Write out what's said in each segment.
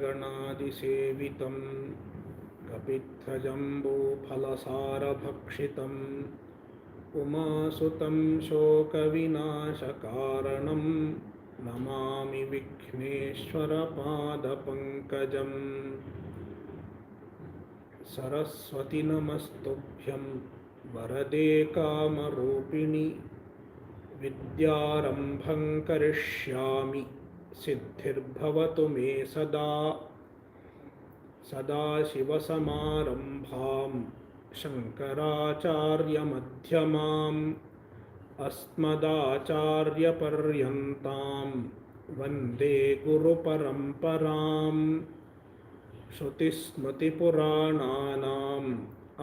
गणादिसेवितं कपित्थजम्बूफलसारभक्षितं उमासुतं शोकविनाशकारणं नमामि विघ्नेश्वरपादपङ्कजम्। सरस्वती नमस्तुभ्यं वरदे कामरूपिणि विद्यारम्भं करिष्यामि सिद्धिर्भवतु मे सदा। सदाशिवसमारम्भां शङ्कराचार्यमध्यमाम् अस्मदाचार्यपर्यन्तां वन्दे गुरुपरम्पराम्। श्रुतिस्मृतिपुराणानाम्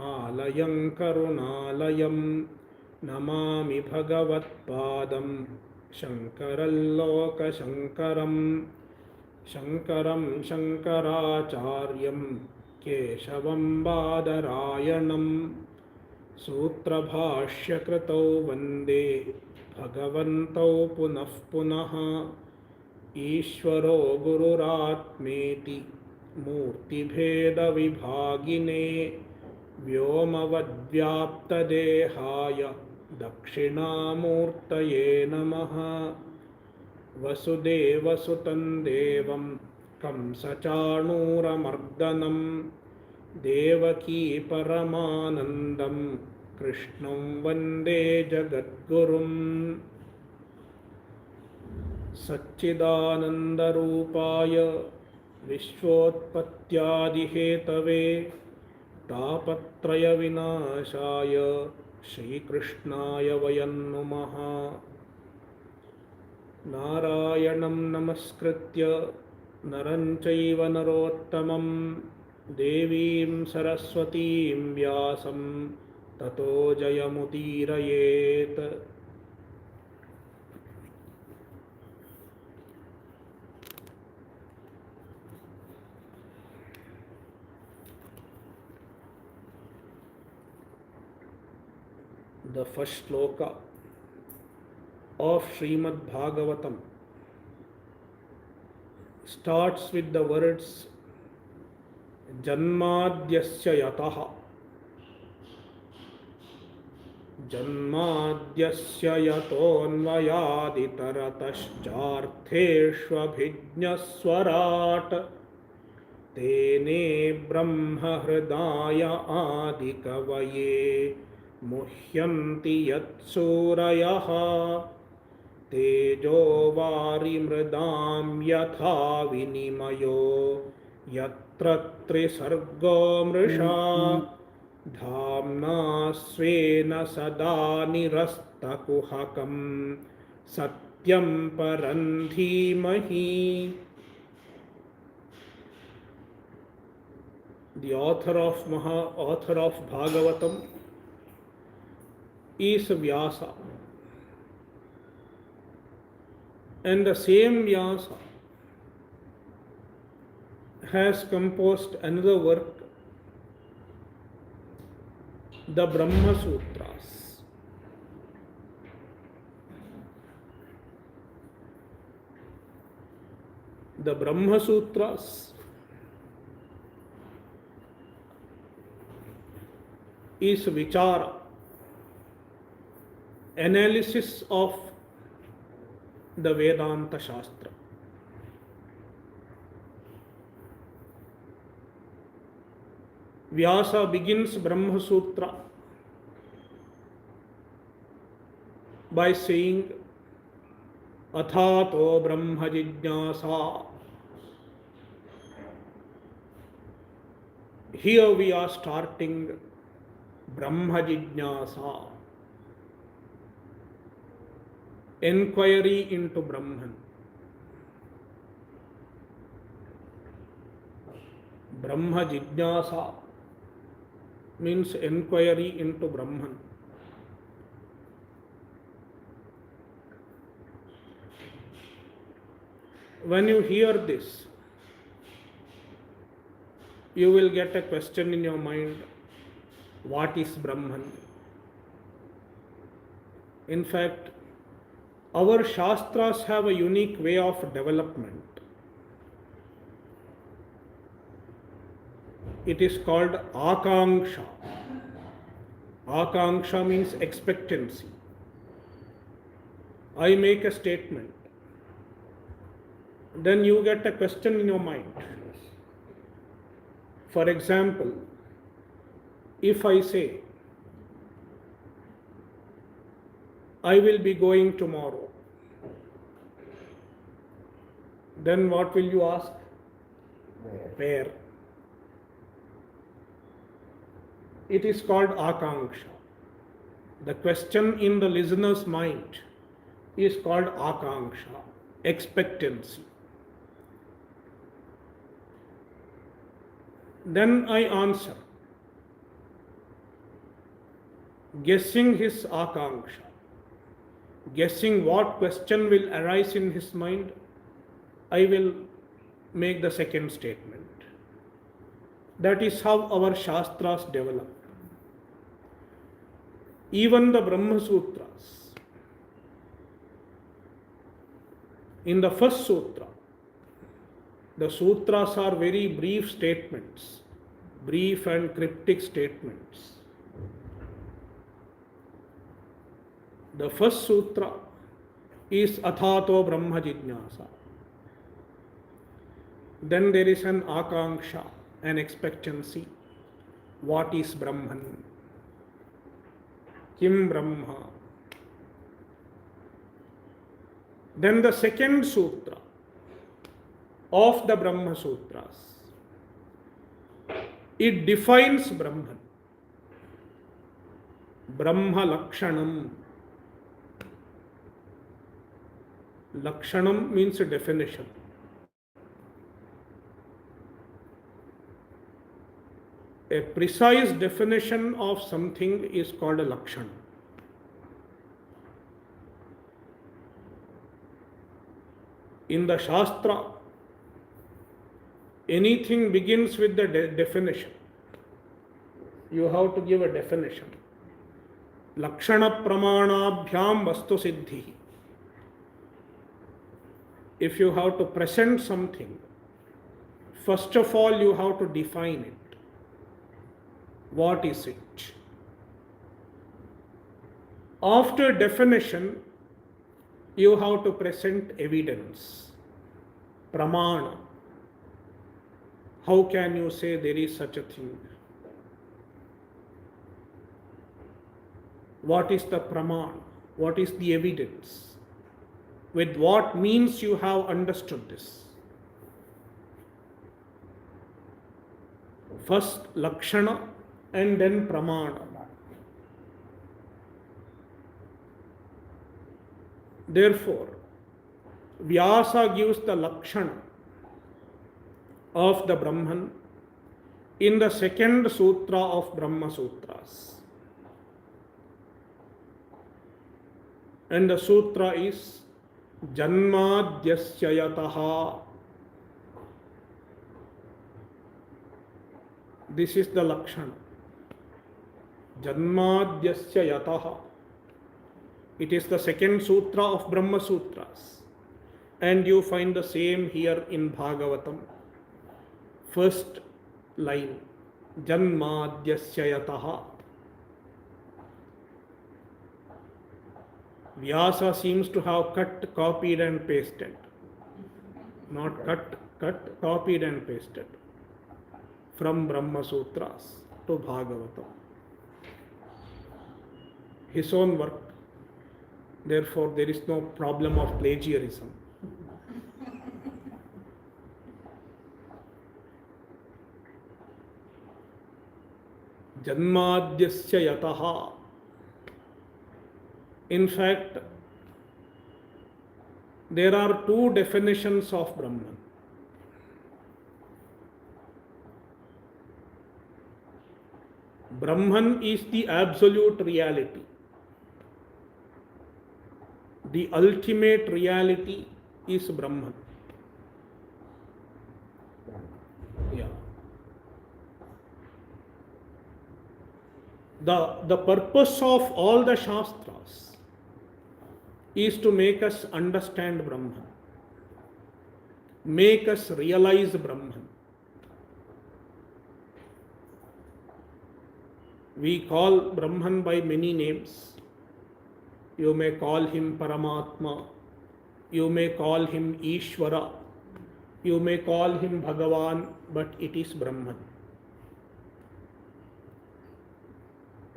आलयं करुणालयं नमामि भगवत्पादं शङ्करं लोकशङ्करम्। शङ्करं शङ्कराचार्यं केशवं बादरायणं सूत्रभाष्यकृतौ वन्दे भगवन्तौ पुनः पुनः। ईश्वरो गुरुरात्मेति मूर्तिभेदविभागिने व्योमवद्व्याप्तदेहाय दक्षिणामूर्तये नमः। वसुदेवसुतं देवं कंसचाणूरमर्दनं देवकी परमानन्दं कृष्णं वन्दे जगद्गुरुम्। सच्चिदानन्दरूपाय विश्वोत्पत्त्यादिहेतवे तापत्रयविनाशाय श्रीकृष्णाय वयं नुमः। नारायणं नमस्कृत्य नरं चैव नरोत्तमं देवीं सरस्वतीं व्यासं ततो जयमुदीरयेत्। The first shloka of Srimad Bhagavatam starts with the words Janmadyasya yataha. Janmadyasya yatonvayaditarataschaर्थेष्वभिज्ञस्वराट तेने ब्रह्म हृदय आदिकवये मुह्यन्ति यत्सूरयः। तेजो वारिमृदां यथा विनिमयो यत्र त्रिसर्गो मृषा धाम्ना स्वेन सदा निरस्तकुहकं सत्यं परं धीमहि। The author of Bhagavatam is Vyasa, and the same Vyasa has composed another work, the Brahma Sutras. The Brahma Sutras is vichara, analysis of the Vedanta Shastra. Vyasa begins Brahma Sutra by saying Athato Brahma Jignasa. Here we are starting Brahma Jignasa, enquiry into Brahman. Brahma Jignasa means enquiry into Brahman. When you hear this, you will get a question in your mind: what is Brahman? In fact, our Shastras have a unique way of development. it is called akanksha. Akanksha means expectancy. I make a statement, then you get a question in your mind. For example, if I say, I will be going tomorrow, then what will you ask? Where? It is called akanksha. The question in the listener's mind is called akanksha, expectancy. Then I answer, guessing his akanksha, guessing what question will arise in his mind, I will make the second statement. That is how our Shastras develop. Even the Brahma Sutras, in the first sutra, the sutras are very brief statements, brief and cryptic statements. The first sutra is Athato Brahma Jijnasa. Then there is an akanksha, an expectancy. What is Brahman? Kim Brahma? Then the second sutra of the Brahma Sutras, it defines Brahman. Brahma Lakshanam. Lakshanam means a definition. A precise definition of something is called a Lakshana. In the Shastra, anything begins with the definition. You have to give a definition. Lakshana pramanabhyam vastu siddhi. If you have to present something, first of all you have to define it. What is it? After definition, you have to present evidence. Pramana. How can you say there is such a thing? What is the pramana? What is the evidence? With what means you have understood this? First Lakshana and then Pramana. Therefore, Vyasa gives the Lakshana of the Brahman in the second sutra of Brahma Sutras. And the sutra is Janmadyasya yataha. This is the Lakshana. Janmadyasya yataha. It is the second sutra of Brahma Sutras. And you find the same here in Bhagavatam. First line. Janmadyasya yataha. Vyasa seems to have cut, copied and pasted. Not cut, copied and pasted. From Brahma Sutras to Bhagavatam. His own work. Therefore, there is no problem of plagiarism. Janmadyasya yataha. In fact, there are two definitions of Brahman. Brahman is the absolute reality. The ultimate reality is Brahman. Yeah. The purpose of all the Shastras is to make us understand Brahman, make us realize Brahman. We call Brahman by many names. You may call him Paramatma, you may call him Ishvara, you may call him Bhagavan, but it is Brahman,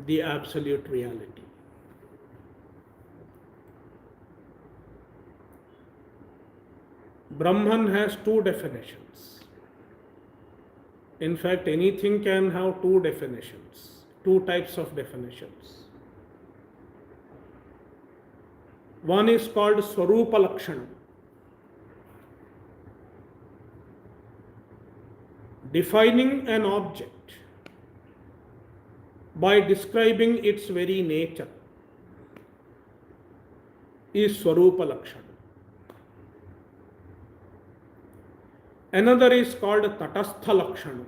the absolute reality. Brahman has two definitions. In fact, anything can have two definitions, two types of definitions. One is called Swarupa Lakshana, defining an object by describing its very nature is Swarupa Lakshana. Another is called Tatastha Lakshana.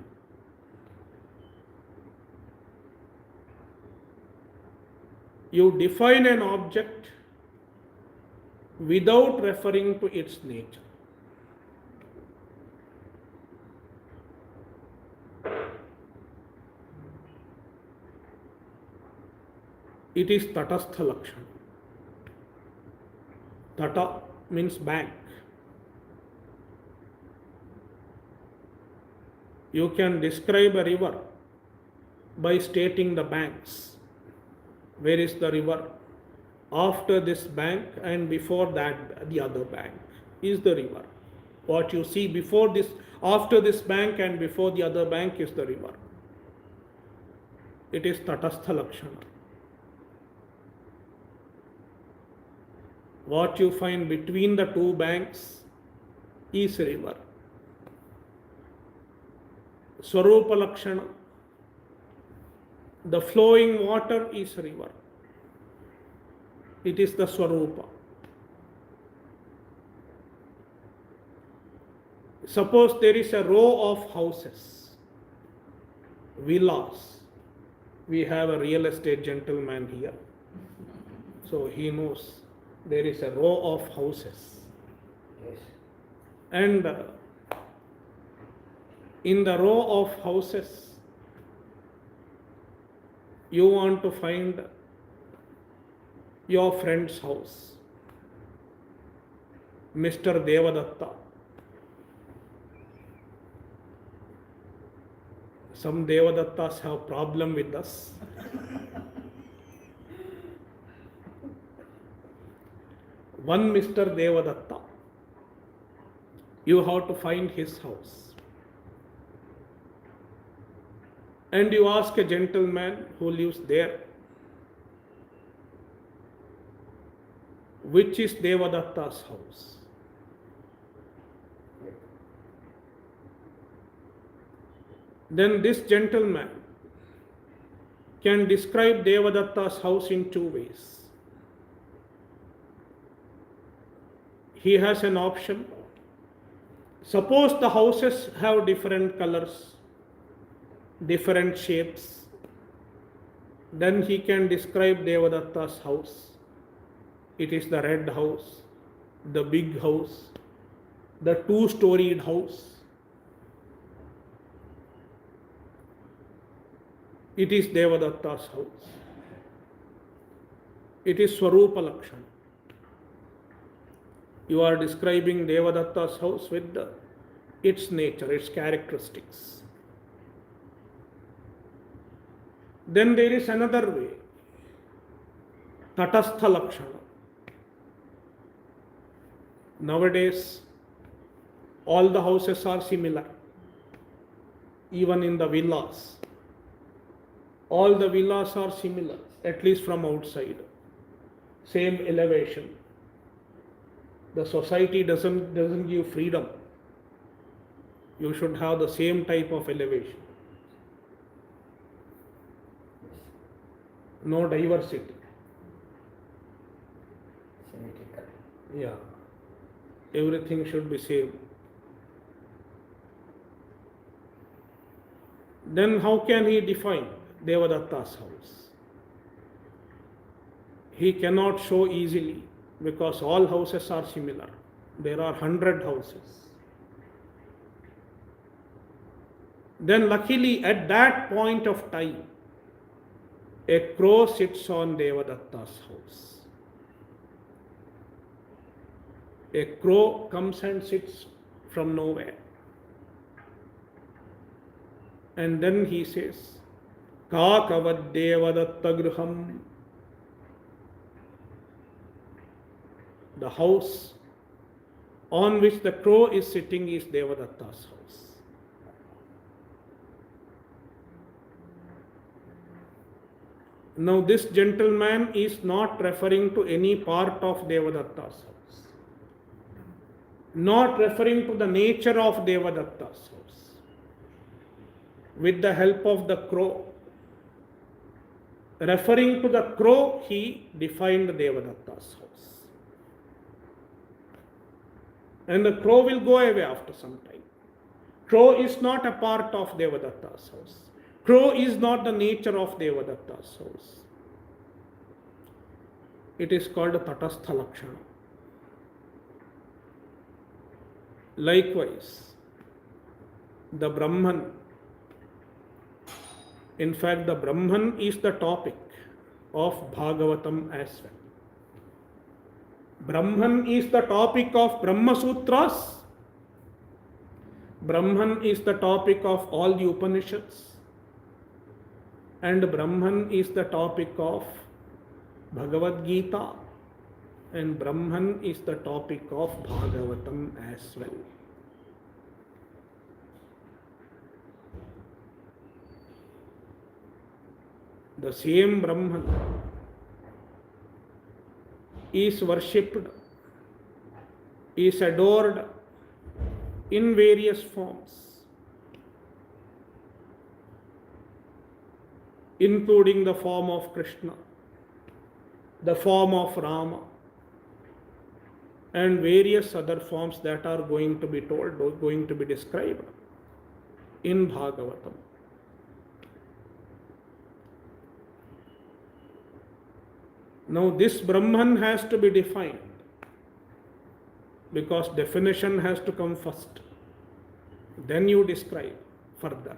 You define an object without referring to its nature. It is Tatastha Lakshana. Tata means bank. You can describe a river by stating the banks. Where is the river? After this bank and before that the other bank is the river. What you see before this, after this bank and before the other bank is the river. It is Tatastha Lakshana. What you find between the two banks is a river. Swarupa Lakshana, the flowing water is a river. It is the Swarupa. Suppose there is a row of houses, villas. We have a real estate gentleman here, so he knows there is a row of houses. Yes. And in the row of houses, you want to find your friend's house, Mr. Devadatta. Some Devadattas have problem with us. One Mr. Devadatta, you have to find his house. And you ask a gentleman who lives there, which is Devadatta's house? Then this gentleman can describe Devadatta's house in two ways. He has an option. Suppose the houses have different colors, different shapes, then he can describe Devadatta's house. It is the red house, the big house, the two-storied house. It is Devadatta's house. It is Swarupa Lakshana. You are describing Devadatta's house with its nature, its characteristics. Then there is another way, Tatastha Lakshana. Nowadays, all the houses are similar, even in the villas. All the villas are similar, at least from outside. Same elevation. The society doesn't give freedom. You should have the same type of elevation. No diversity. Symmetrical. Yeah. Everything should be same. Then how can he define Devadatta's house? He cannot show easily because all houses are similar. There are 100 houses. Then luckily at that point of time, A crow sits on Devadatta's house. A crow comes and sits from nowhere. And then he says, Kakavad Devadatta Gruham. The house on which the crow is sitting is Devadatta's house. Now this gentleman is not referring to any part of Devadatta's house, not referring to the nature of Devadatta's house. With the help of the crow, referring to the crow, he defined Devadatta's house. And the crow will go away after some time. Crow is not a part of Devadatta's house. Crow is not the nature of Devadatta's house. It is called Tatastha Lakshana. Likewise, the Brahman, in fact, the Brahman is the topic of Bhagavatam as well. Brahman is the topic of Brahma Sutras. Brahman is the topic of all the Upanishads. And Brahman is the topic of Bhagavad Gita. And Brahman is the topic of Bhagavatam as well. The same Brahman is worshipped, is adored in various forms, including the form of Krishna, the form of Rama, and various other forms that are going to be told, going to be described in Bhagavatam. Now this Brahman has to be defined, because definition has to come first. Then you describe further.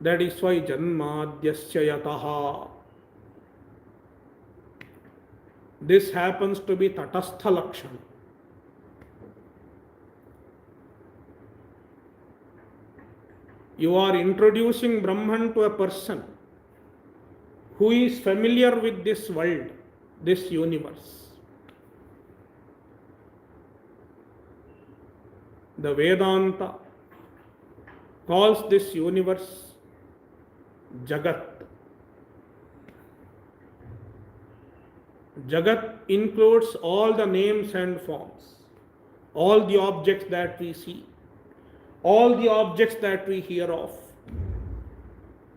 That is why Janmadyasya Yataha. This happens to be Tatastha Lakshana. You are introducing Brahman to a person who is familiar with this world, this universe. The Vedanta calls this universe Jagat. Jagat includes all the names and forms, all the objects that we see, all the objects that we hear of,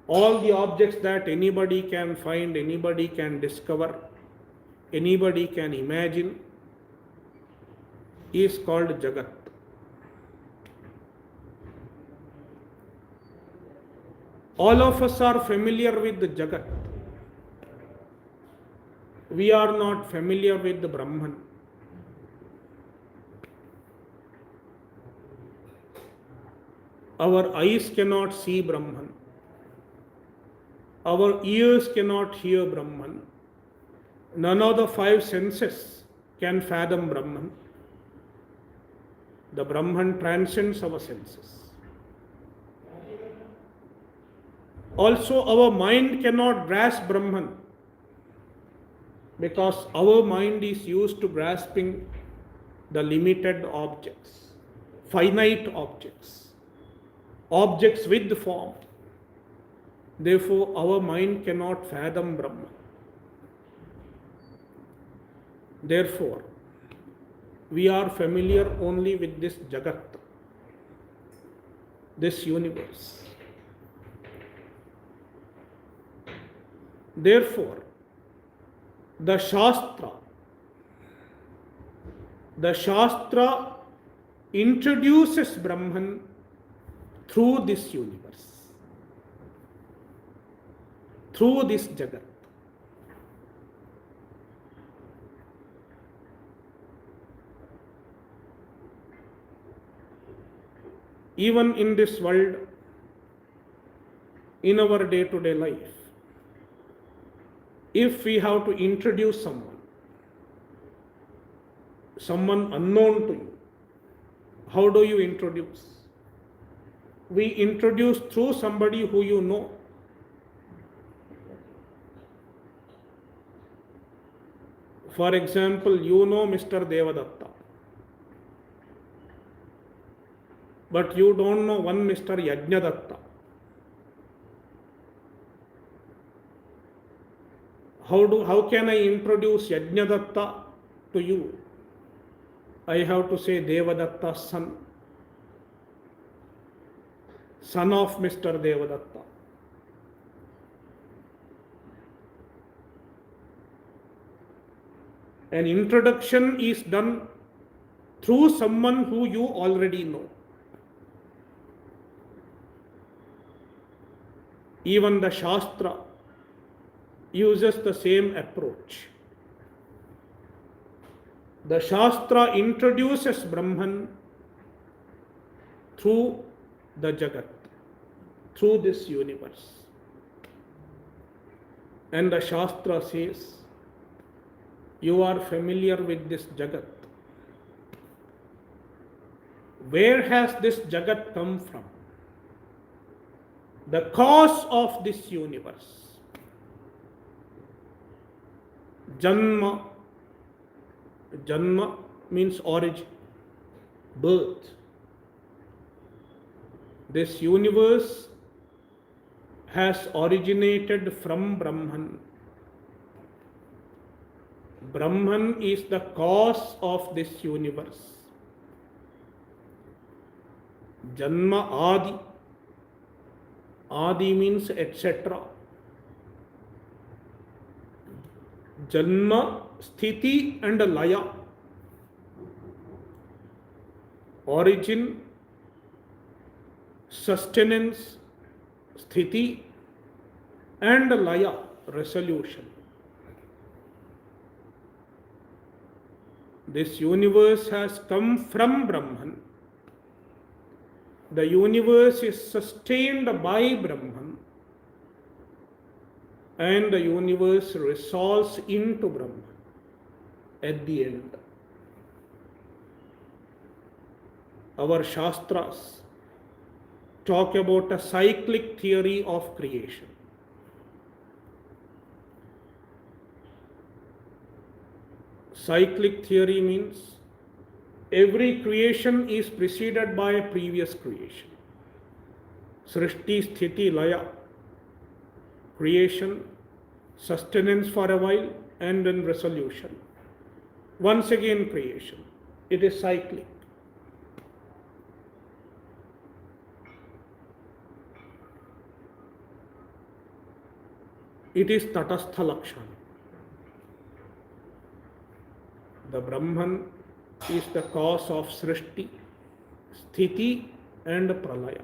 all the objects that anybody can find, anybody can discover, anybody can imagine, is called Jagat. All of us are familiar with the Jagat. We are not familiar with the Brahman. Our eyes cannot see Brahman. Our ears cannot hear Brahman. None of the five senses can fathom Brahman. The Brahman transcends our senses. Also, our mind cannot grasp Brahman, because our mind is used to grasping the limited objects, finite objects, objects with form. Therefore, our mind cannot fathom Brahman. Therefore, we are familiar only with this Jagat, this universe. Therefore, the Shastra introduces Brahman through this universe, through this Jagat. even in this world, in our day-to-day life, if we have to introduce someone unknown to you, how do you introduce? We introduce through somebody who you know. For example, you know Mr. Devadatta, but you don't know one Mr. Yajnadatta. How can I introduce Yajnadatta to you? I have to say Devadatta's son of Mr. Devadatta. An introduction is done through someone who you already know. Even the Shastra uses the same approach. The Shastra introduces Brahman through the Jagat, through this universe. And the Shastra says, you are familiar with this Jagat. Where has this Jagat come from? The cause of this universe. Janma. Janma means origin, birth. This universe has originated from Brahman. Brahman is the cause of this universe. Janma Adi. Adi means etc. Janma, Sthiti and Laya. Origin, sustenance, Sthiti and Laya, resolution. This universe has come from Brahman. The universe is sustained by Brahman. And the universe resolves into Brahman at the end. Our Shastras talk about a cyclic theory of creation. Cyclic theory means every creation is preceded by a previous creation. Srishti, Sthiti, Laya. Creation, sustenance for a while, and then resolution. Once again creation. It is cyclic. It is Tatastha Lakshana. The Brahman is the cause of Srishti, Sthiti and Pralaya.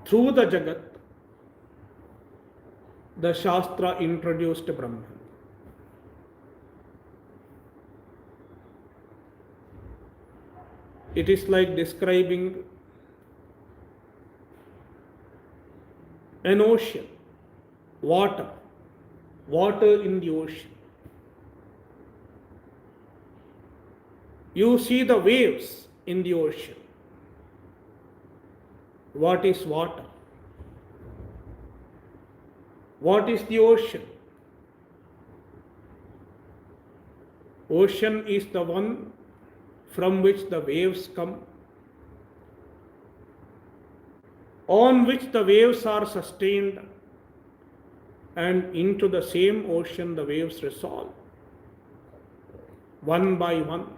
Through the Jagat, the Shastra introduced Brahman. It is like describing an ocean, water in the ocean. You see the waves in the ocean. What is water? What is the ocean? Ocean is the one from which the waves come, on which the waves are sustained, and into the same ocean the waves resolve, one by one.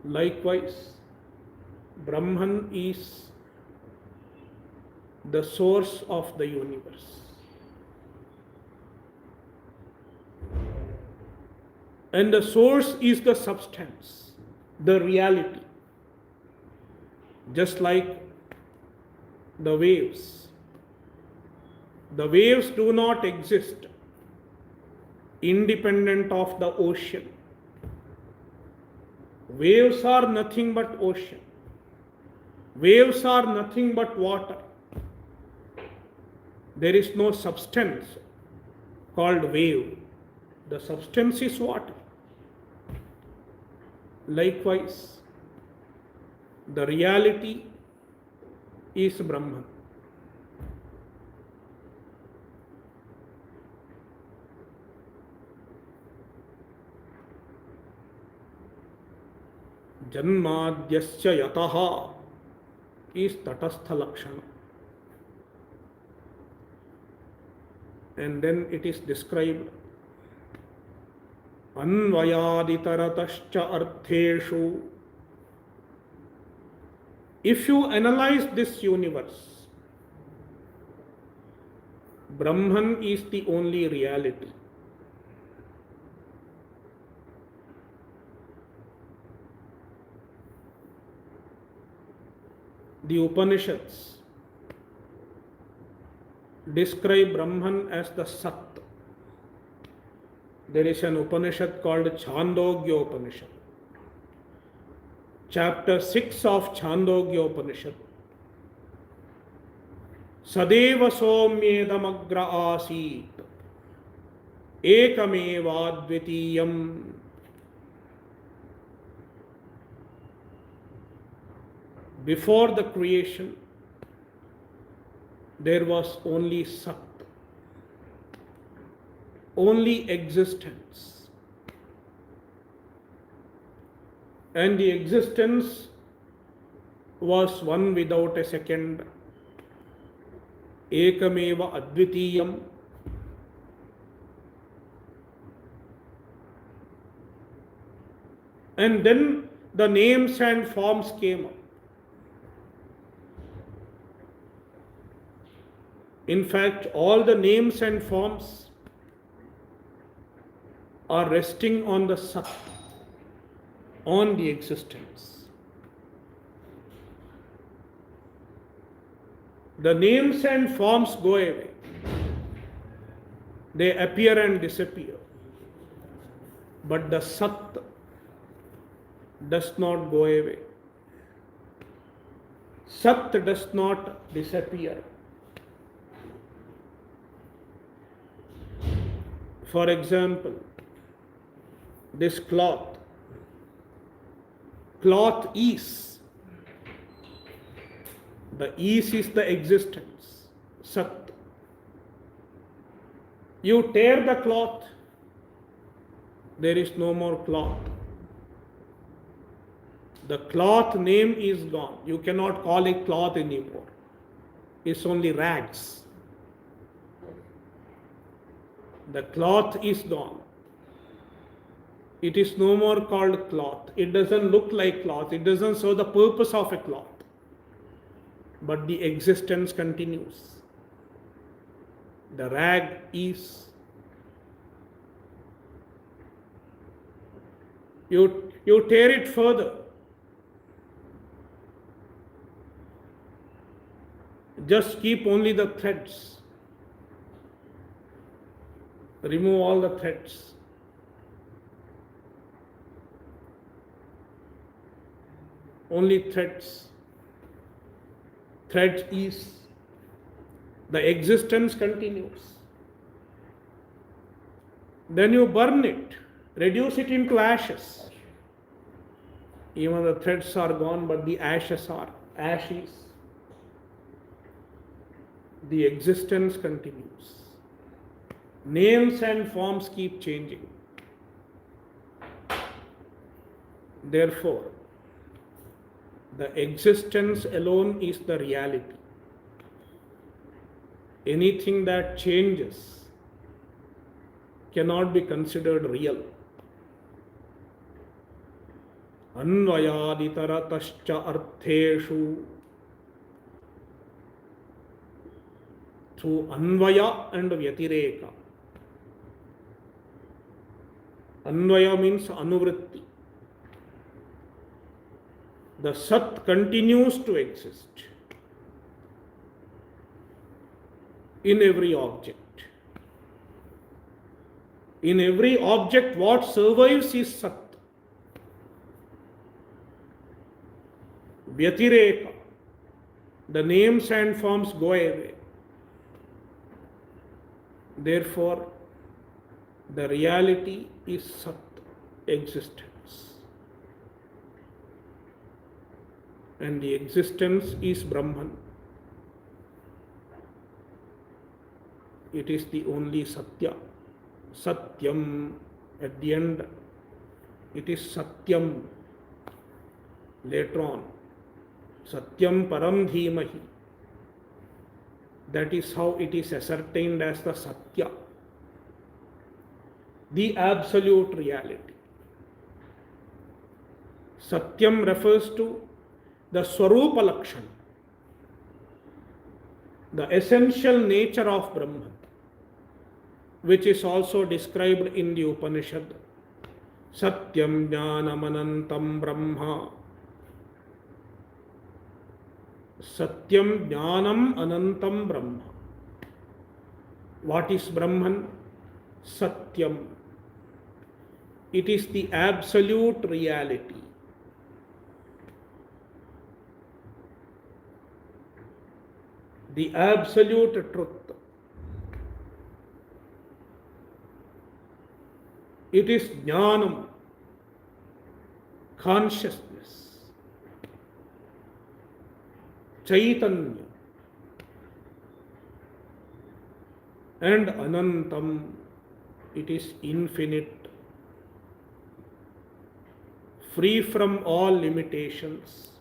Likewise, Brahman is the source of the universe. And the source is the substance, the reality. Just like the waves. The waves do not exist independent of the ocean. Waves are nothing but ocean. Waves are nothing but water. There is no substance called wave. The substance is water. Likewise, the reality is Brahman. Janmadyasya yataha is tatastha lakshana. And then it is described Anvayaditaratascha artheshu. If you analyze this universe, Brahman is the only reality. The Upanishads describe Brahman as the Sat. There is an Upanishad called Chandogya Upanishad. Chapter 6 of Chandogya Upanishad. Sadeva somyedamagra asit ekameva dvitiyam. Before the creation, there was only Sat, only existence. And the existence was one without a second. Ekameva advitiyam. And then the names and forms came up. In fact, all the names and forms are resting on the Sat, on the existence. The names and forms go away. They appear and disappear. But the Sat does not go away. Sat does not disappear. For example, this cloth is. The is the existence, Sat. You tear the cloth, there is no more cloth. The cloth name is gone. You cannot call it cloth anymore. It's only rags. The cloth is gone. It is no more called cloth. It doesn't look like cloth. It doesn't serve the purpose of a cloth. But the existence continues. The rag is. You tear it further. Just keep only the threads. Remove all the threads. Only threads. Threads is. The existence continues. Then you burn it, reduce it into ashes. Even the threads are gone, but the ashes are ashes. The existence continues. Names and forms keep changing. Therefore, the existence alone is the reality. Anything that changes cannot be considered real. Anvayaditaratascha artheshu. Through Anvaya and Vyatireka. Anvaya means Anuvritti. The Sat continues to exist in every object, In every object, what survives is Sat. Vyatireka, the names and forms go away. Therefore, the reality is Sat, existence. And the existence is Brahman. It is the only Satya. Satyam, at the end, it is Satyam. Later on, Satyam Param Dhimahi. That is how it is ascertained as the Satya, the absolute reality. Satyam refers to the Swarupa Lakshana, the essential nature of Brahman, which is also described in the Upanishad. Satyam Jnanam Anantam Brahma. Satyam Jnanam Anantam Brahma. What is Brahman? Satyam. It is the absolute reality. The absolute truth. It is Jnanam, consciousness, Chaitanya, and Anantam, it is infinite, free from all limitations,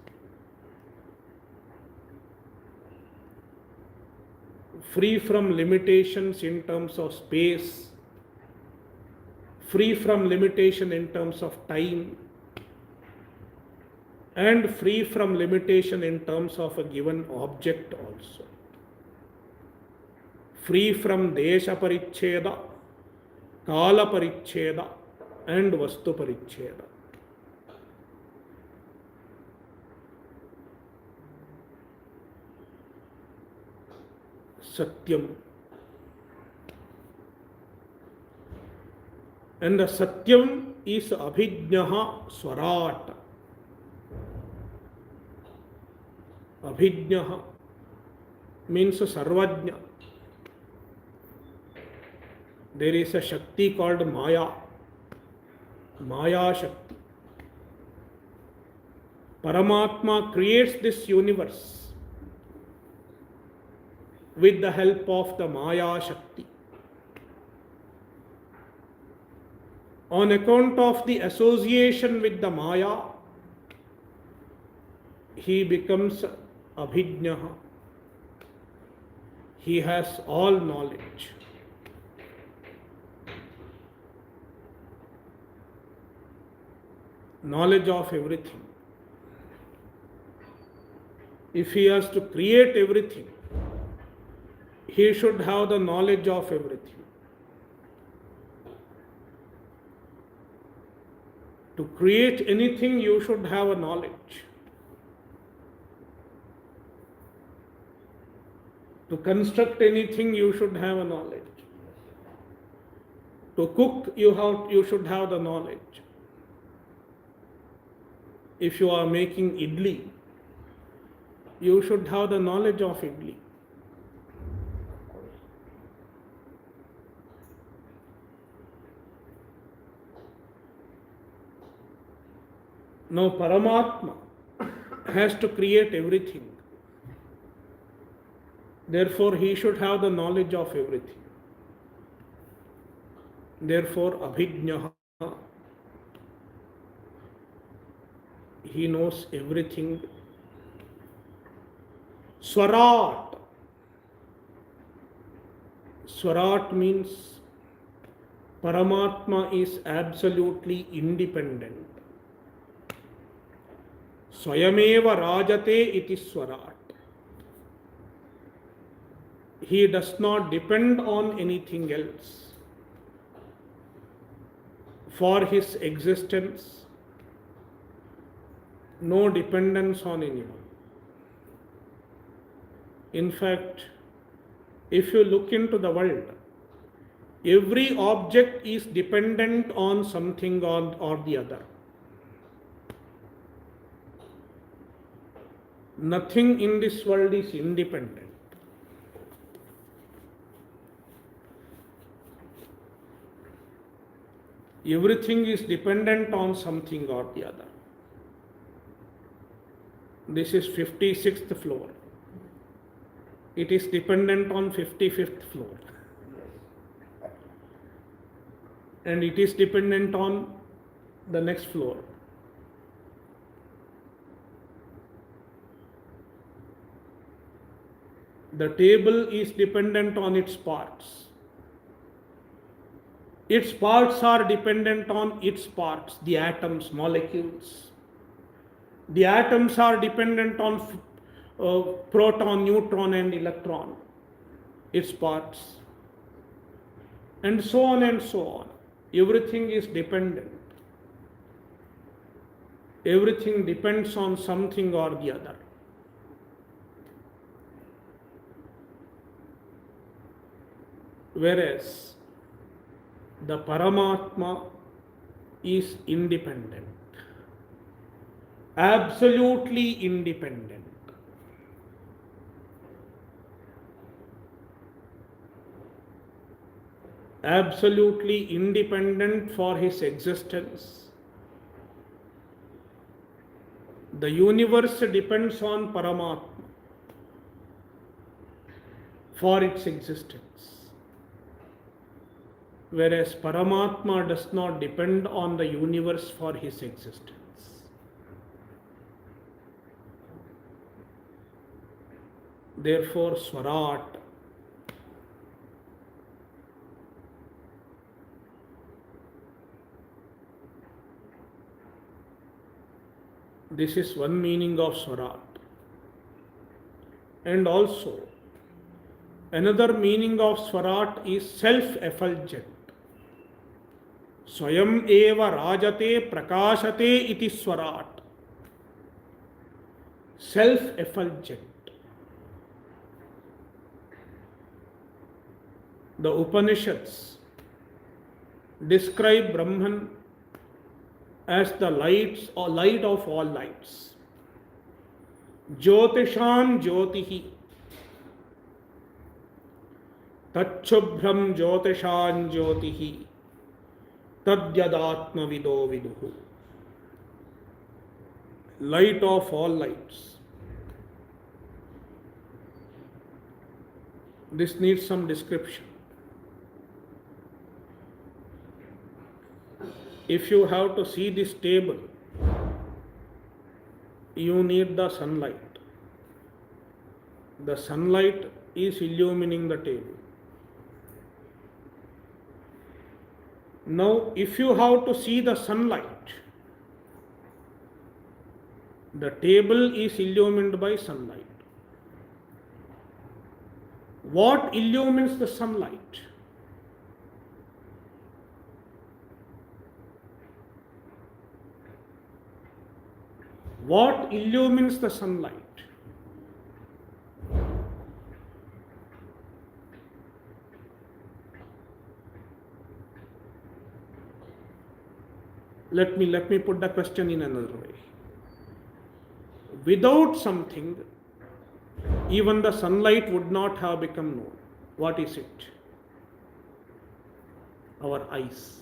free from limitations in terms of space, free from limitation in terms of time, and free from limitation in terms of a given object also. Free from Desha Paricheda, Kala Paricheda, and Vastu Paricheda. Satyam. And the Satyam is Abhijnaha Swarat. Abhijnaha means Sarvajna. There is a Shakti called Maya. Maya Shakti. Paramatma creates this universe with the help of the Maya Shakti. On account of the association with the Maya, he becomes Abhijnaha. He has all knowledge. Knowledge of everything. If he has to create everything, he should have the knowledge of everything. To create anything, you should have a knowledge. To construct anything, you should have a knowledge. To cook, you should have the knowledge. If you are making idli, you should have the knowledge of idli. Now Paramatma has to create everything. Therefore, he should have the knowledge of everything. Therefore, Abhijnaha, he knows everything. Swarat. Swarat means Paramatma is absolutely independent. Swayameva rajate iti swarat. He does not depend on anything else for his existence. No dependence on anyone. In fact, if you look into the world, Every object is dependent on something or the other. Nothing in this world is independent. Everything is dependent on something or the other. This is 56th floor. It is dependent on 55th floor. And it is dependent on the next floor. The table is dependent on its parts. Its parts are dependent on its parts, the atoms, molecules. The atoms are dependent on proton, neutron, and electron, its parts. And so on and so on. Everything is dependent. Everything depends on something or the other. Whereas the Paramatma is independent, absolutely independent. Absolutely independent for his existence. The universe depends on Paramatma for its existence. Whereas Paramatma does not depend on the universe for his existence. Therefore, Swarat, this is one meaning of Swarat. And also, another meaning of Swarat is self-effulgent. Swayam eva rajate prakashate iti Swarat. Self-effulgent. The Upanishads describe Brahman as the lights or light of all lights. Jyotishan Jyotihi. Tachubhram Jyotishan Jyotihi. Tadyadatma Vido Viduhu. Light of all lights. This needs some description. If you have to see this table, you need the sunlight. The sunlight is illumining the table. Now, if you have to see the sunlight, the table is illumined by sunlight. What illumines the sunlight? What illumines the sunlight? Let me put the question in another way. Without something, even the sunlight would not have become known. What is it? Our eyes.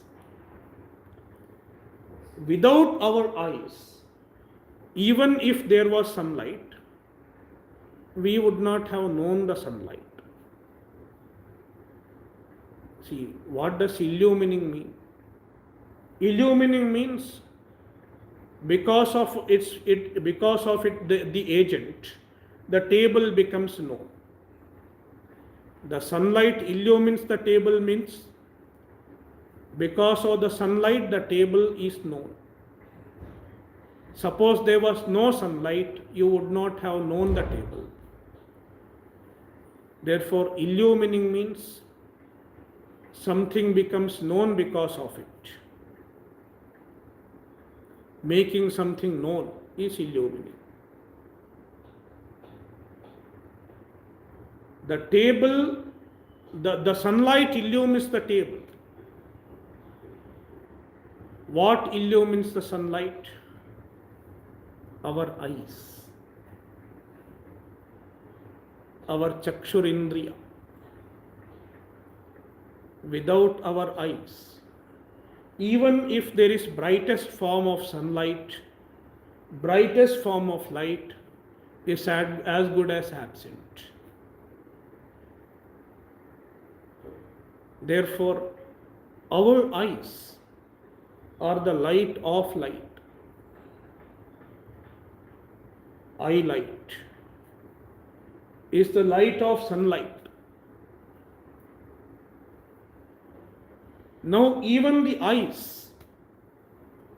Without our eyes, even if there was sunlight, we would not have known the sunlight. See, what does illumining mean? Illumining means because of the agent, the table becomes known. The sunlight illumines the table means because of the sunlight the table is known. Suppose there was no sunlight, you would not have known the table. Therefore, illumining means something becomes known because of it. Making something known is illumining. The table The sunlight illumines the table. What illumines the sunlight? Our eyes, our chakshurindriya. Without our eyes, even if there is brightest form of sunlight, brightest form of light is as good as absent. Therefore, our eyes are the light of light. Eye light is the light of sunlight. Now, even the eyes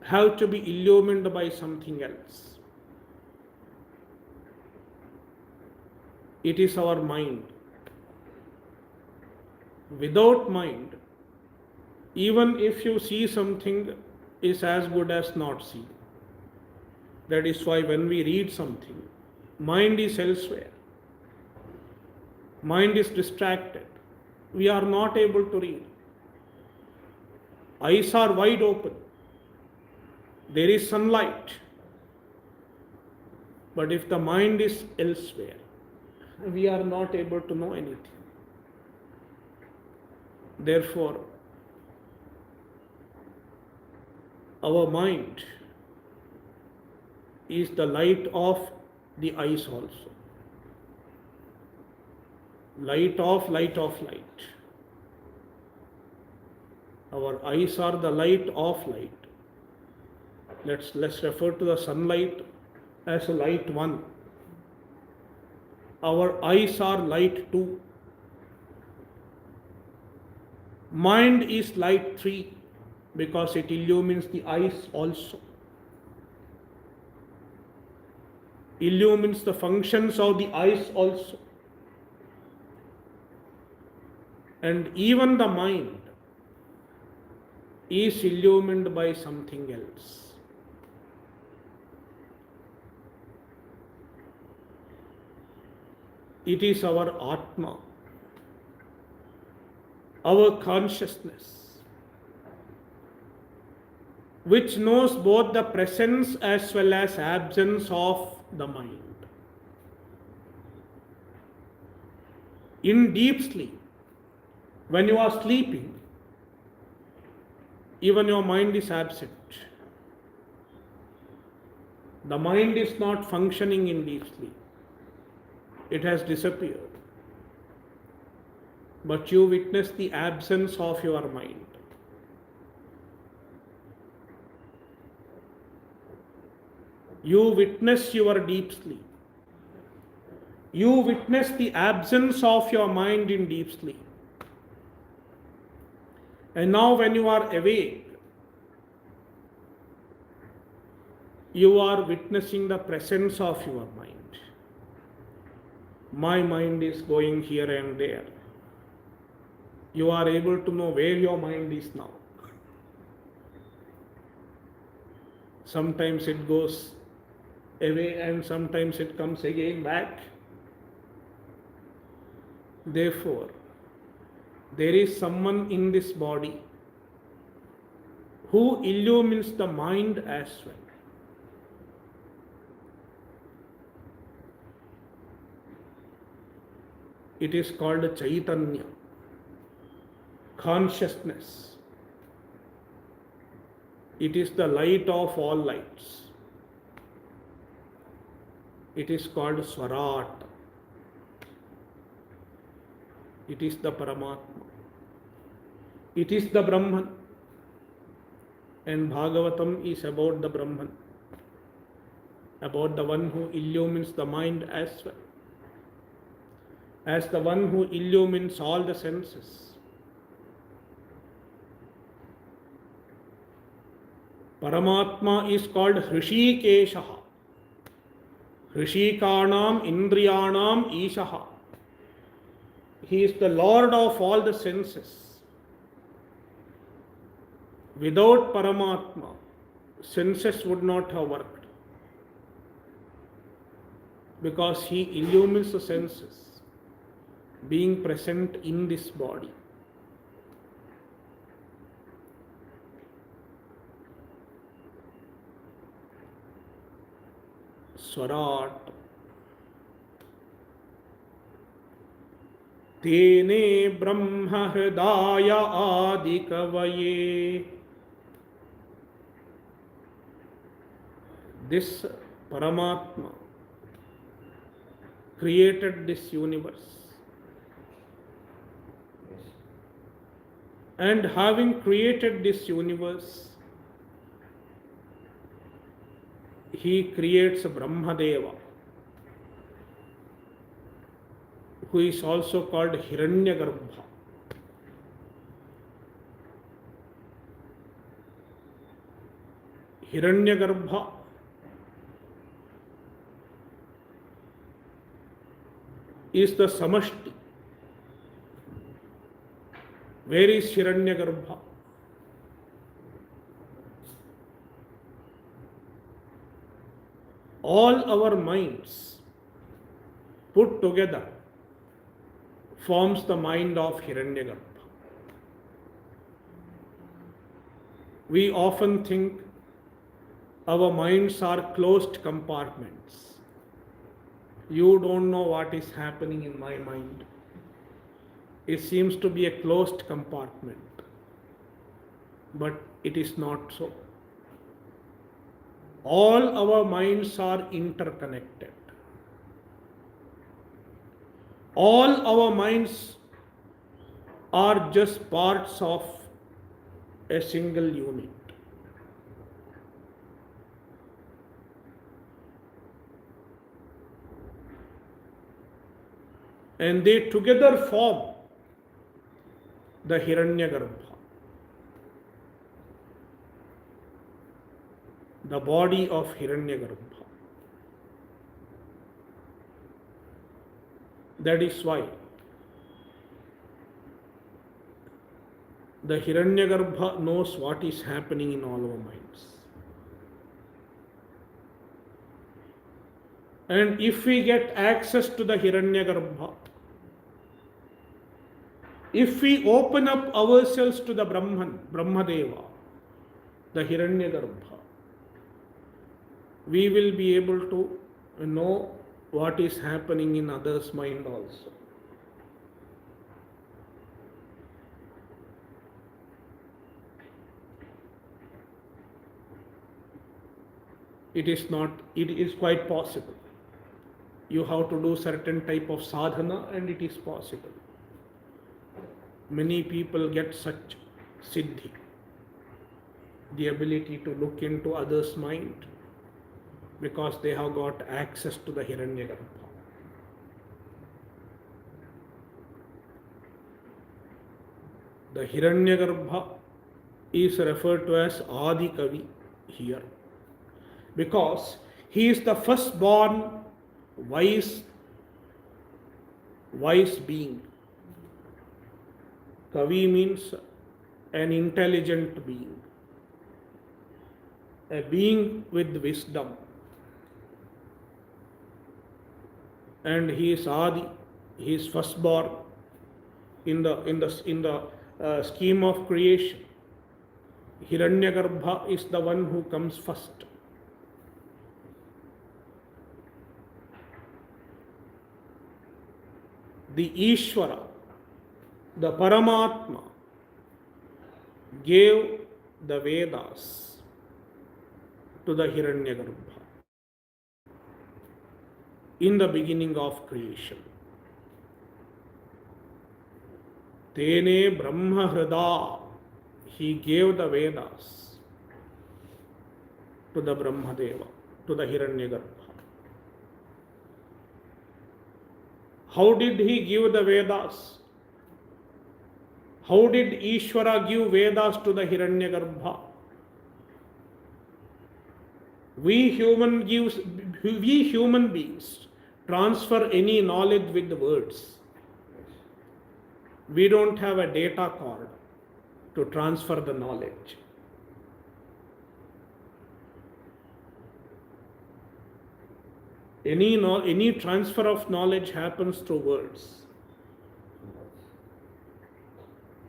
have to be illumined by something else. It is our mind. Without mind, even if you see something, is as good as not see. That is why when we read something, mind is elsewhere. Mind is distracted. We are not able to read. Eyes are wide open. There is sunlight. But if the mind is elsewhere, we are not able to know anything. Therefore, our mind is the light of the eyes also. Light of light. Our eyes are the light of light. Let's refer to the sunlight as light 1. Our eyes are light 2. Mind is light 3 because it illumines the eyes also. Illumines the functions of the eyes also. And even the mind is illumined by something else. It is our Atma, our consciousness, which knows both the presence as well as absence of the mind. In deep sleep, when you are sleeping, even your mind is absent. The mind is not functioning in deep sleep. It has disappeared. But you witness the absence of your mind. You witness your deep sleep. You witness the absence of your mind in deep sleep. And now when you are awake, you are witnessing the presence of your mind. My mind is going here and there. You are able to know where your mind is now. Sometimes it goes away and sometimes it comes again back. Therefore, there is someone in this body who illumines the mind as well. It is called Chaitanya, consciousness. It is the light of all lights. It is called Swarat. It is the Paramatma. It is the Brahman. And Bhagavatam is about the Brahman, about the one who illumines the mind as well, as the one who illumines all the senses. Paramatma is called Hrishikeshaha, Hrishikanam Indriyanam Ishaha. He is the Lord of all the senses. Without Paramatma, senses would not have worked, because he illumines the senses. being present in this body. Swarat. Tene Brahma Hridaya Adi Kavaye. This Paramatma created this universe. Yes. And having created this universe, he creates Brahmadeva, who is also called Hiranyagarbha. Hiranyagarbha is the Samashti. Where is Hiranyagarbha? All our minds put together forms the mind of Hiranyagarbha. We often think our minds are closed compartments. You don't know what is happening in my mind. It seems to be a closed compartment, but it is not so. All our minds are interconnected. All our minds are just parts of a single unit. And they together form the Hiranyagarbha, the body of Hiranyagarbha. That is why the Hiranyagarbha knows what is happening in all our minds. And if we get access to the Hiranyagarbha, if we open up ourselves to the Brahman, Brahmadeva, the Hiranyagarbha, we will be able to know what is happening in others' mind also. It is quite possible. You have to do certain type of sadhana and it is possible. Many people get such siddhi, the ability to look into others' mind, because they have got access to the Hiranyagarbha. The Hiranyagarbha is referred to as Adi Kavi here, because he is the firstborn wise being. Kavi means an intelligent being, a being with wisdom. And he is Adi, he is firstborn in the scheme of creation. Hiranyagarbha is the one who comes first. The Ishvara, the Paramatma, gave the Vedas to the Hiranyagarbha in the beginning of creation. Tene Brahma Hrida, he gave the Vedas to the Brahmadeva, to the Hiranyagarbha. How did he give the Vedas? How did Ishvara give Vedas to the Hiranyagarbha? We human beings transfer any knowledge with the words. We don't have a data card to transfer the knowledge. Any transfer of knowledge happens through words.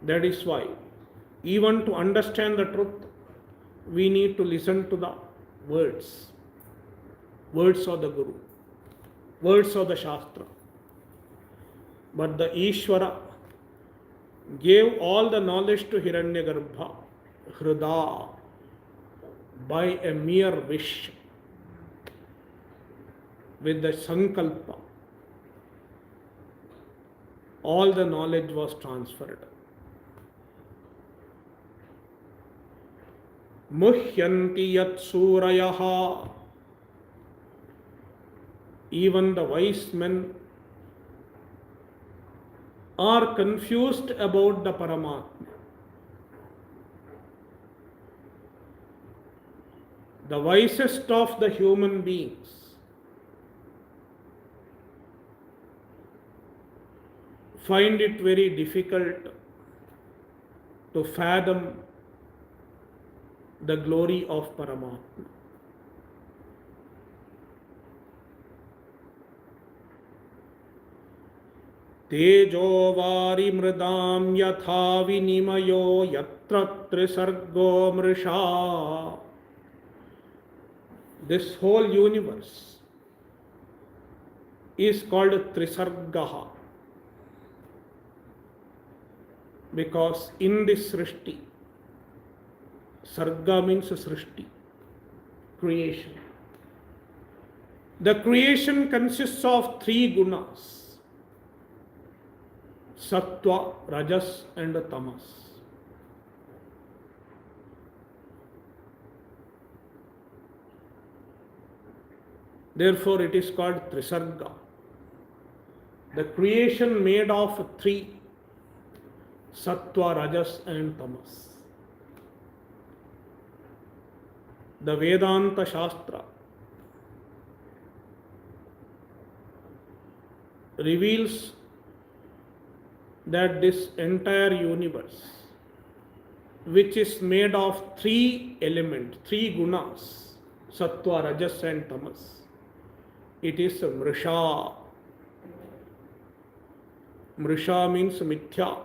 That is why, even to understand the truth, we need to listen to the words, words of the Guru, words of the Shastra. But the Ishvara gave all the knowledge to Hiranyagarbha, Hrida, by a mere wish, with the Sankalpa. All the knowledge was transferred. Muhyanti yat surayaha. Even the wise men are confused about the Paramatma. The wisest of the human beings find it very difficult to fathom the glory of Paramatma. Tejo vari mridam yatha vinimayo yatra trisargo mrisha. This whole universe is called Trisargaha, because in this Srishti, Sarga means Srishti, creation. The creation consists of three gunas: Sattva, Rajas and Tamas. Therefore it is called Trisarga. The creation made of three: Sattva, Rajas and Tamas. The Vedanta Shastra reveals that this entire universe, which is made of three elements, three gunas, Sattva, Rajas and Tamas, it is Mrisha. Mrisha means Mithya.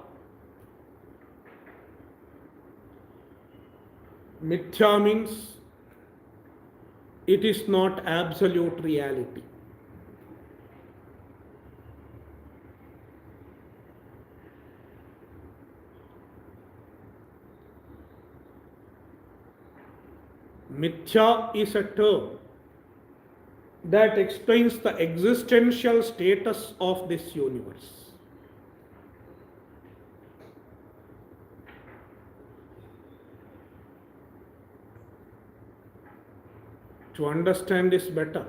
Mithya means it is not absolute reality. Mithya is a term that explains the existential status of this universe. To understand this better,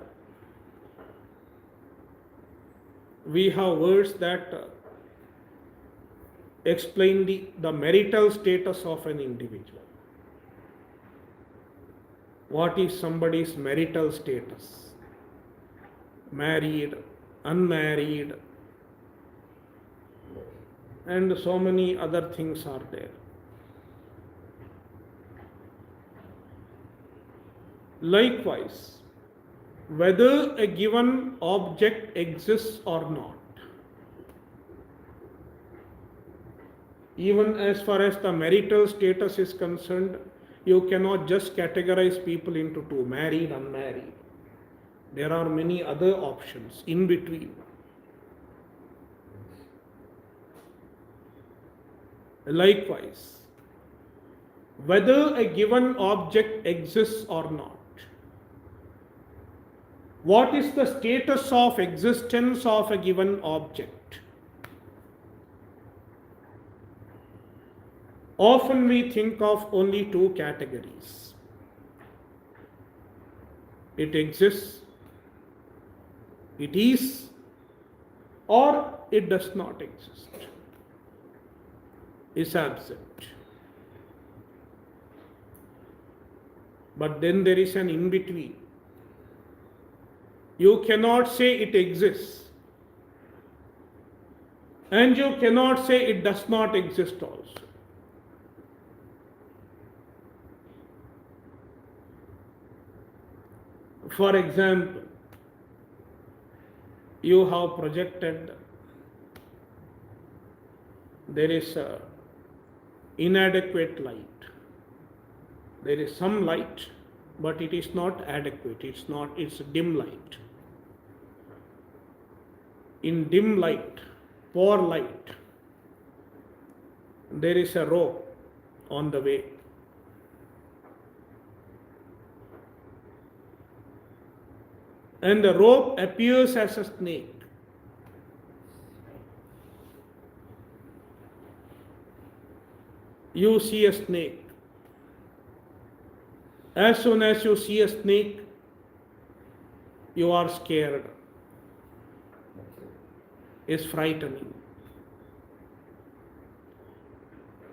we have words that explain the marital status of an individual. What is somebody's marital status? Married, unmarried, and so many other things are there. Likewise, whether a given object exists or not, even as far as the marital status is concerned, you cannot just categorize people into two: married, unmarried. There are many other options in between. Likewise, whether a given object exists or not, what is the status of existence of a given object? Often we think of only two categories. It exists, it is, or it does not exist, is absent. But then there is an in-between. You cannot say it exists, and you cannot say it does not exist also. For example, you have projected there is inadequate light. There is some light, but it is not adequate. It's dim light. In dim light, poor light, there is a rope on the way. And the rope appears as a snake. You see a snake. As soon as you see a snake, you are scared. It's frightening.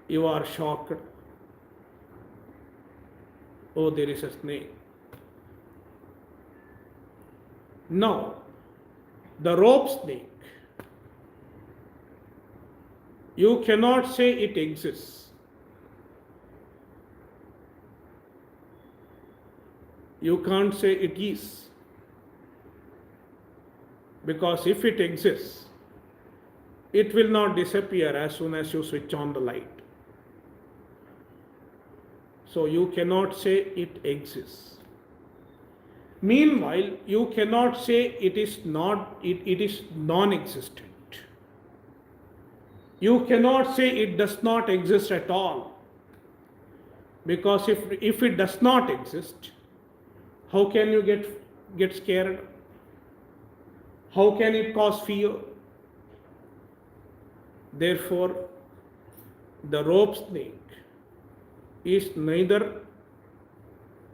You are shocked. Oh, there is a snake. Now, the rope snake, you cannot say it exists. You can't say it is. Because if it exists, it will not disappear as soon as you switch on the light. So you cannot say it exists. Meanwhile, you cannot say it is non-existent. You cannot say it does not exist at all. Because if it does not exist, how can you get scared? How can it cause fear? Therefore, the rope snake is neither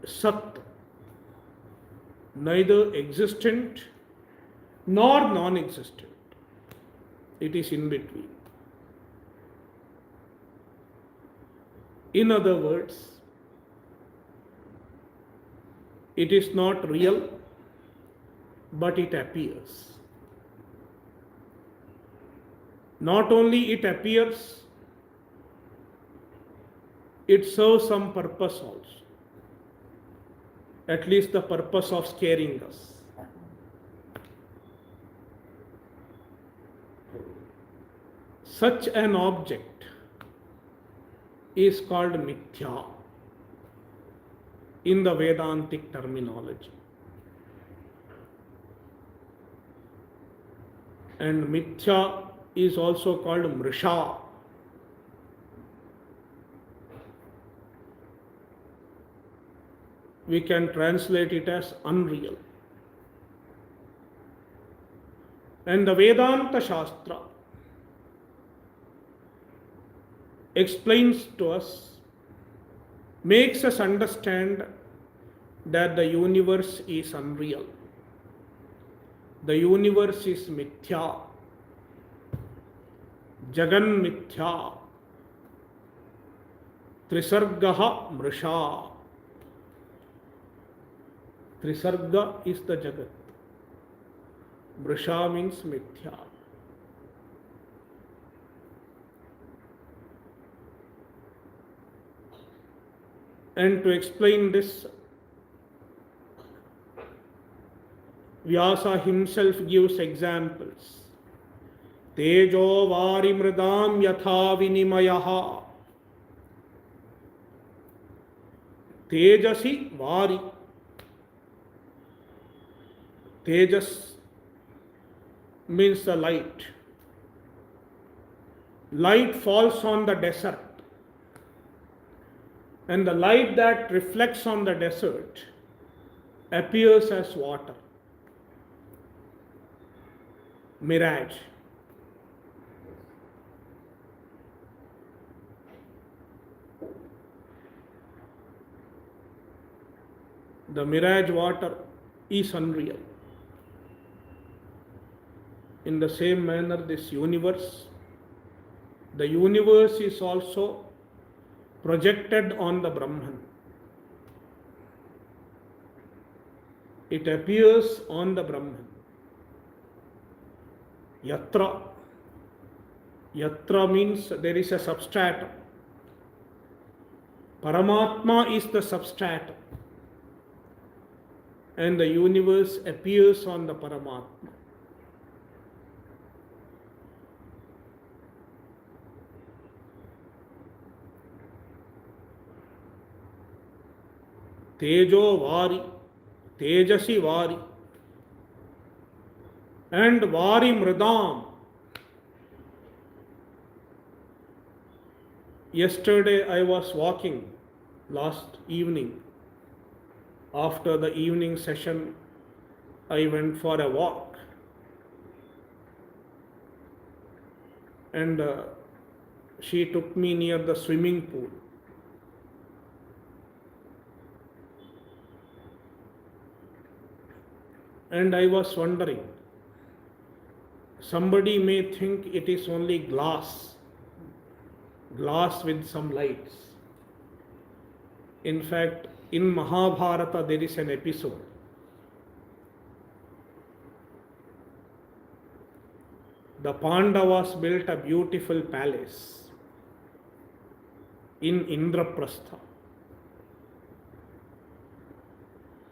sat, neither existent nor non-existent. It is in between. In other words, it is not real, but it appears. Not only it appears, it serves some purpose also. At least the purpose of scaring us. Such an object is called mithya in the Vedantic terminology. And mithya is also called mrisha. We can translate it as unreal. And the Vedanta Shastra explains to us, makes us understand that the universe is unreal. The universe is mithya. Jagan mithya. Trisargaha mrisha. Trisarga is the Jagat. Mrisha means mithya. And to explain this, Vyasa himself gives examples. Tejo vari mridam yatha vinimayaha. Tejasi vari. Tejas means the light. Light falls on the desert. And the light that reflects on the desert appears as water. Mirage. The mirage water is unreal. In the same manner, this universe, the universe is also projected on the Brahman. It appears on the Brahman. Yatra. Yatra means there is a substratum. Paramatma is the substratum. And the universe appears on the Paramatma. Tejo Vari, Tejasi Vari, and Vari Mridam. Yesterday I was walking, last evening. After the evening session, I went for a walk. And she took me near the swimming pool. And I was wondering, somebody may think it is only glass with some lights. In fact, in Mahabharata there is an episode. The Pandavas built a beautiful palace in Indraprastha.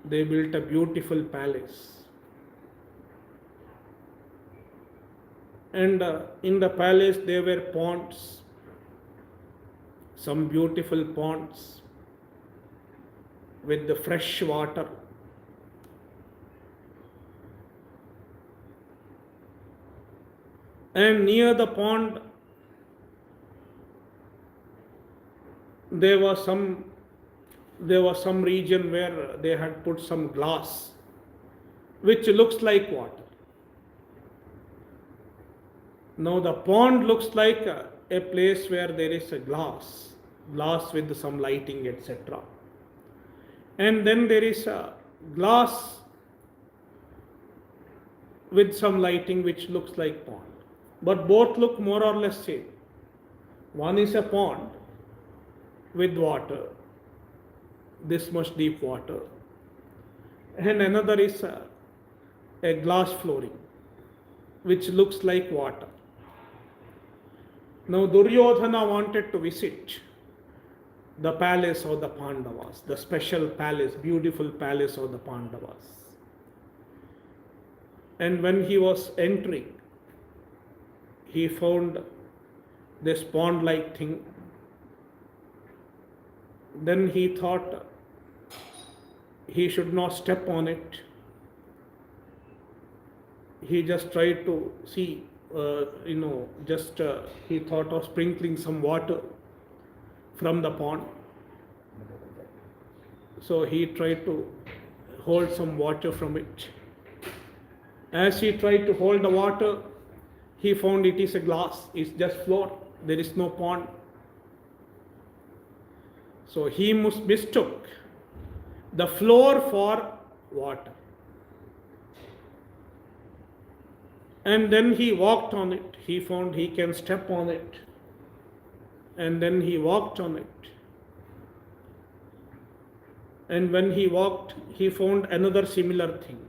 They built a beautiful palace. And in the palace there were ponds, some beautiful ponds with the fresh water. And near the pond there was some region where they had put some glass which looks like water. Now the pond looks like a place where there is a glass with some lighting, etc. And then there is a glass with some lighting which looks like pond. But both look more or less same. One is a pond with water, this much deep water, and another is a glass flooring which looks like water. Now Duryodhana wanted to visit the palace of the Pandavas, the special palace, beautiful palace of the Pandavas. And when he was entering, he found this pond-like thing. Then he thought he should not step on it. He just tried to see, he thought of sprinkling some water from the pond. So he tried to hold some water from it. As he tried to hold the water, he found it is a glass, it's just floor, there is no pond. So he mistook the floor for water. And then he walked on it. He found he can step on it. And then he walked on it. And when he walked, he found another similar thing.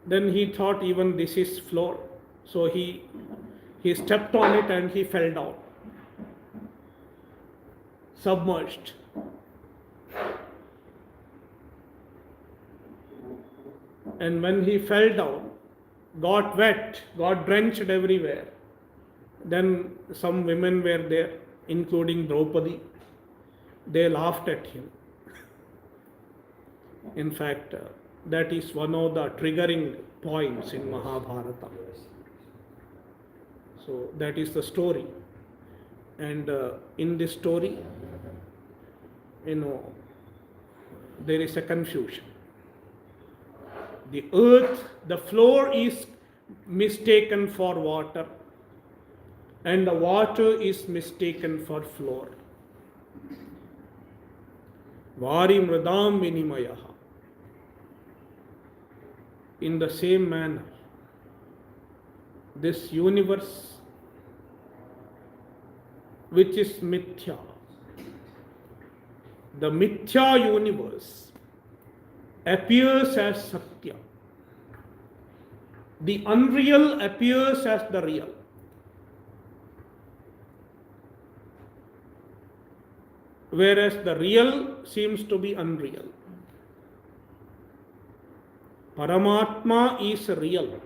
Then he thought even this is floor. So he stepped on it and he fell down, submerged. And when he fell down, got wet, got drenched everywhere. Then some women were there, including Draupadi. They laughed at him. In fact, that is one of the triggering points in Mahabharata. So that is the story. And in this story, there is a confusion. The earth, the floor is mistaken for water, and the water is mistaken for floor. Vari mridam vinimayaha. In the same manner, this universe, which is mithya, the mithya universe appears as Satya. The unreal appears as the real. Whereas the real seems to be unreal. Paramatma is real.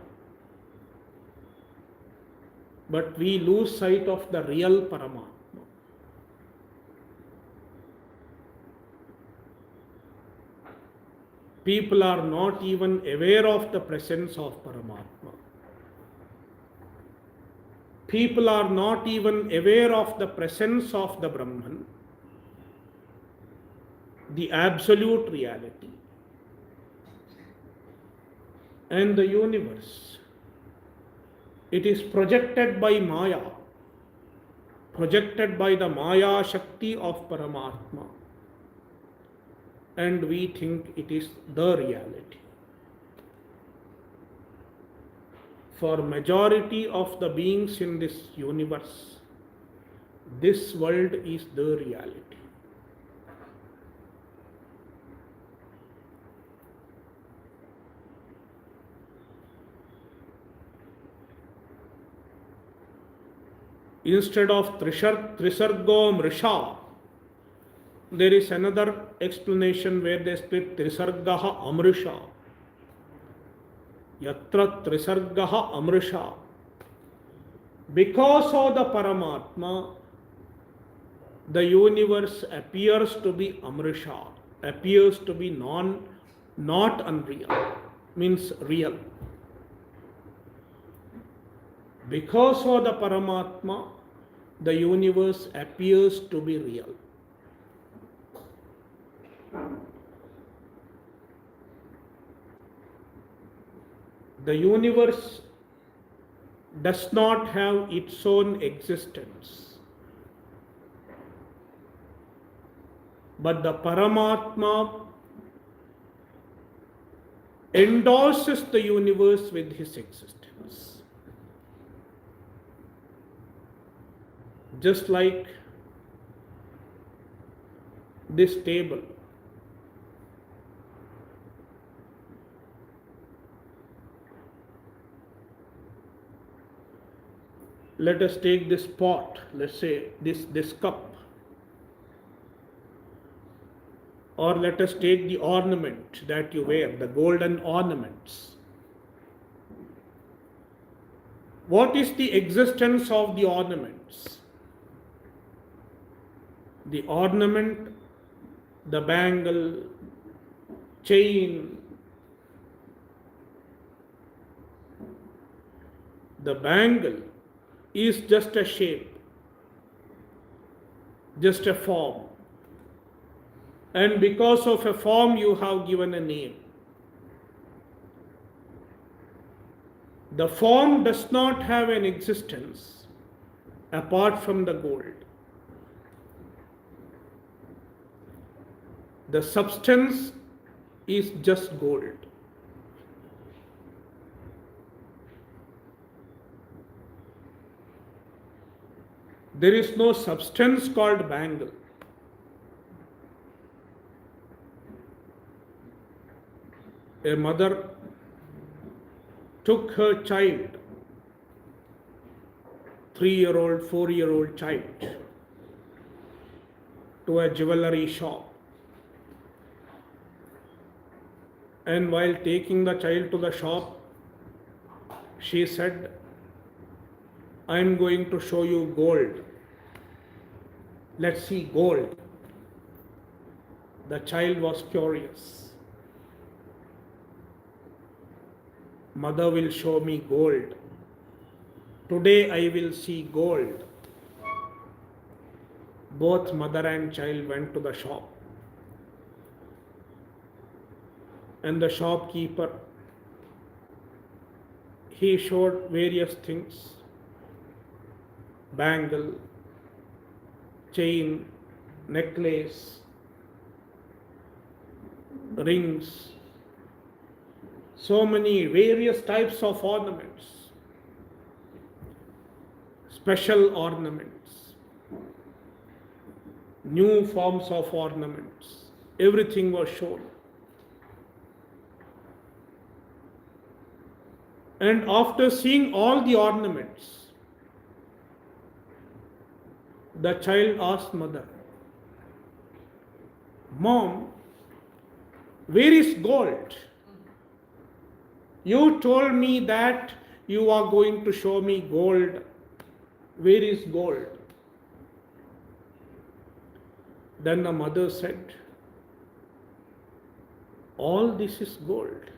But we lose sight of the real Paramatma. People are not even aware of the presence of Paramatma. People are not even aware of the presence of the Brahman, the absolute reality, and the universe. It is projected by Maya, projected by the Maya Shakti of Paramatma, and we think it is the reality. For majority of the beings in this universe, this world is the reality. Instead of Trisargo Mrisha, there is another explanation where they split Trisargaha Amrisha. Yatra Trisargaha Amrisha. Because of the Paramatma, the universe appears to be Amrisha, appears to be not unreal, means real. Because of the Paramatma, the universe appears to be real. The universe does not have its own existence, but the Paramatma endorses the universe with his existence. Just like this table. Let us take this pot, let's say this cup, or let us take the ornament that you wear, the golden ornaments. What is the existence of the ornaments? The ornament, the bangle, chain, the bangle is just a shape, just a form. And because of a form, you have given a name. The form does not have an existence apart from the gold. The substance is just gold. There is no substance called bangle. A mother took her child, 3-year-old, 4-year-old child, to a jewelry shop. And while taking the child to the shop, she said, I am going to show you gold. Let's see gold. The child was curious. Mother will show me gold. Today I will see gold. Both mother and child went to the shop. And the shopkeeper, he showed various things. Bangle, chain, necklace, rings, so many various types of ornaments, special ornaments, new forms of ornaments, everything was shown. And after seeing all the ornaments, the child asked mother, Mom, where is gold? You told me that you are going to show me gold. Where is gold? Then the mother said, All this is gold.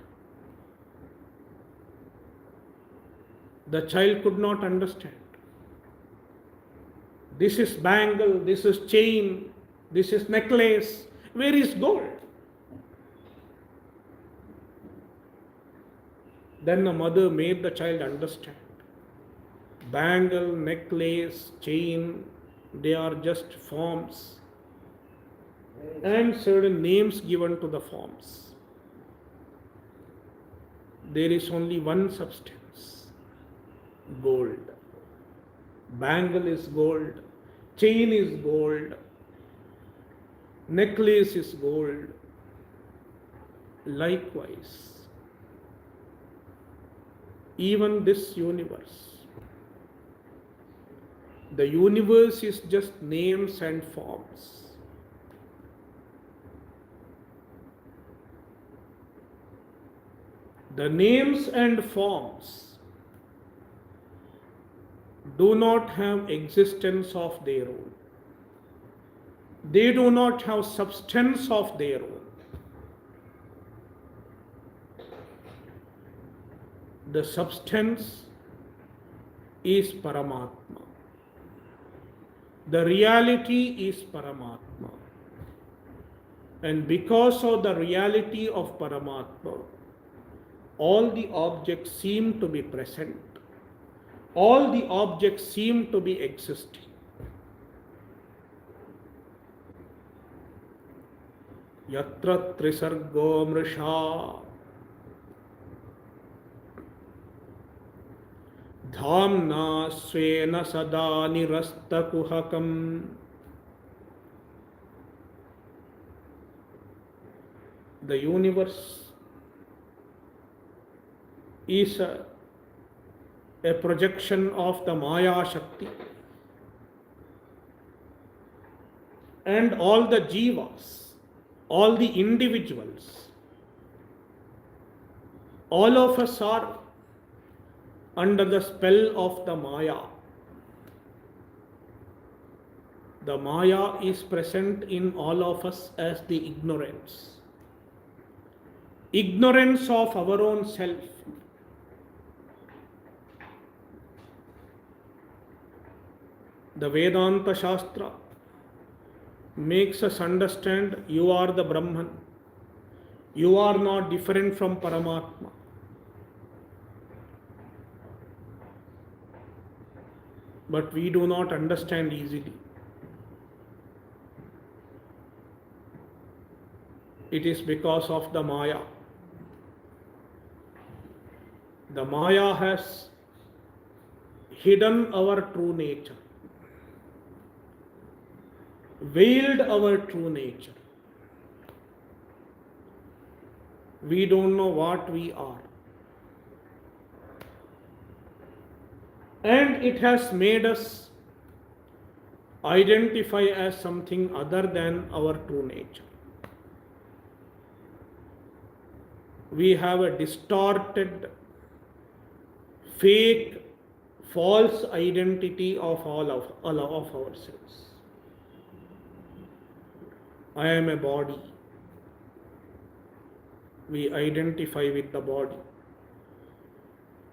The child could not understand. This is bangle, this is chain, this is necklace. Where is gold? Then the mother made the child understand. Bangle, necklace, chain, they are just forms and certain names given to the forms. There is only one substance, gold. Bangle is gold, chain is gold, necklace is gold. Likewise, even this universe. The universe is just names and forms. The names and forms do not have existence of their own. They do not have substance of their own. The substance is Paramatma. The reality is Paramatma. And because of the reality of Paramatma, all the objects seem to be present. All the objects seem to be existing. Yatra trisargo mrisha dhamna svena sada nirasta kuhakam. The universe is a projection of the Maya Shakti. And all the jivas, all the individuals, all of us are under the spell of the Maya. The Maya is present in all of us as the ignorance. Ignorance of our own self. The Vedanta Shastra makes us understand you are the Brahman. You are not different from Paramatma. But we do not understand easily. It is because of the Maya. The Maya has hidden our true nature, veiled our true nature. We don't know what we are. And it has made us identify as something other than our true nature. We have a distorted, fake, false identity of all of ourselves. I am a body. We identify with the body.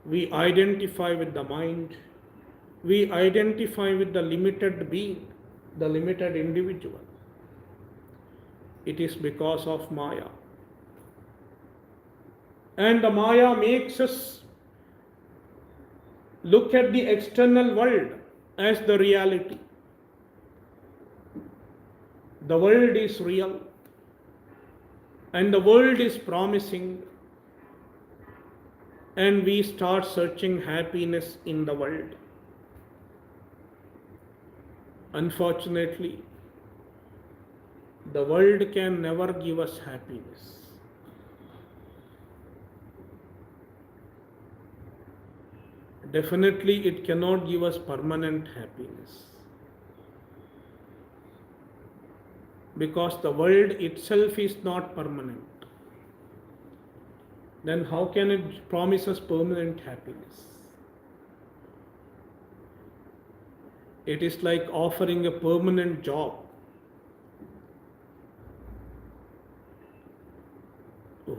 We identify with the mind. We identify with the limited being, the limited individual. It is because of Maya. And the Maya makes us look at the external world as the reality. The world is real and the world is promising, and we start searching happiness in the world. Unfortunately, the world can never give us happiness. Definitely, it cannot give us permanent happiness. Because the world itself is not permanent. Then how can it promise us permanent happiness? It is like offering a permanent job.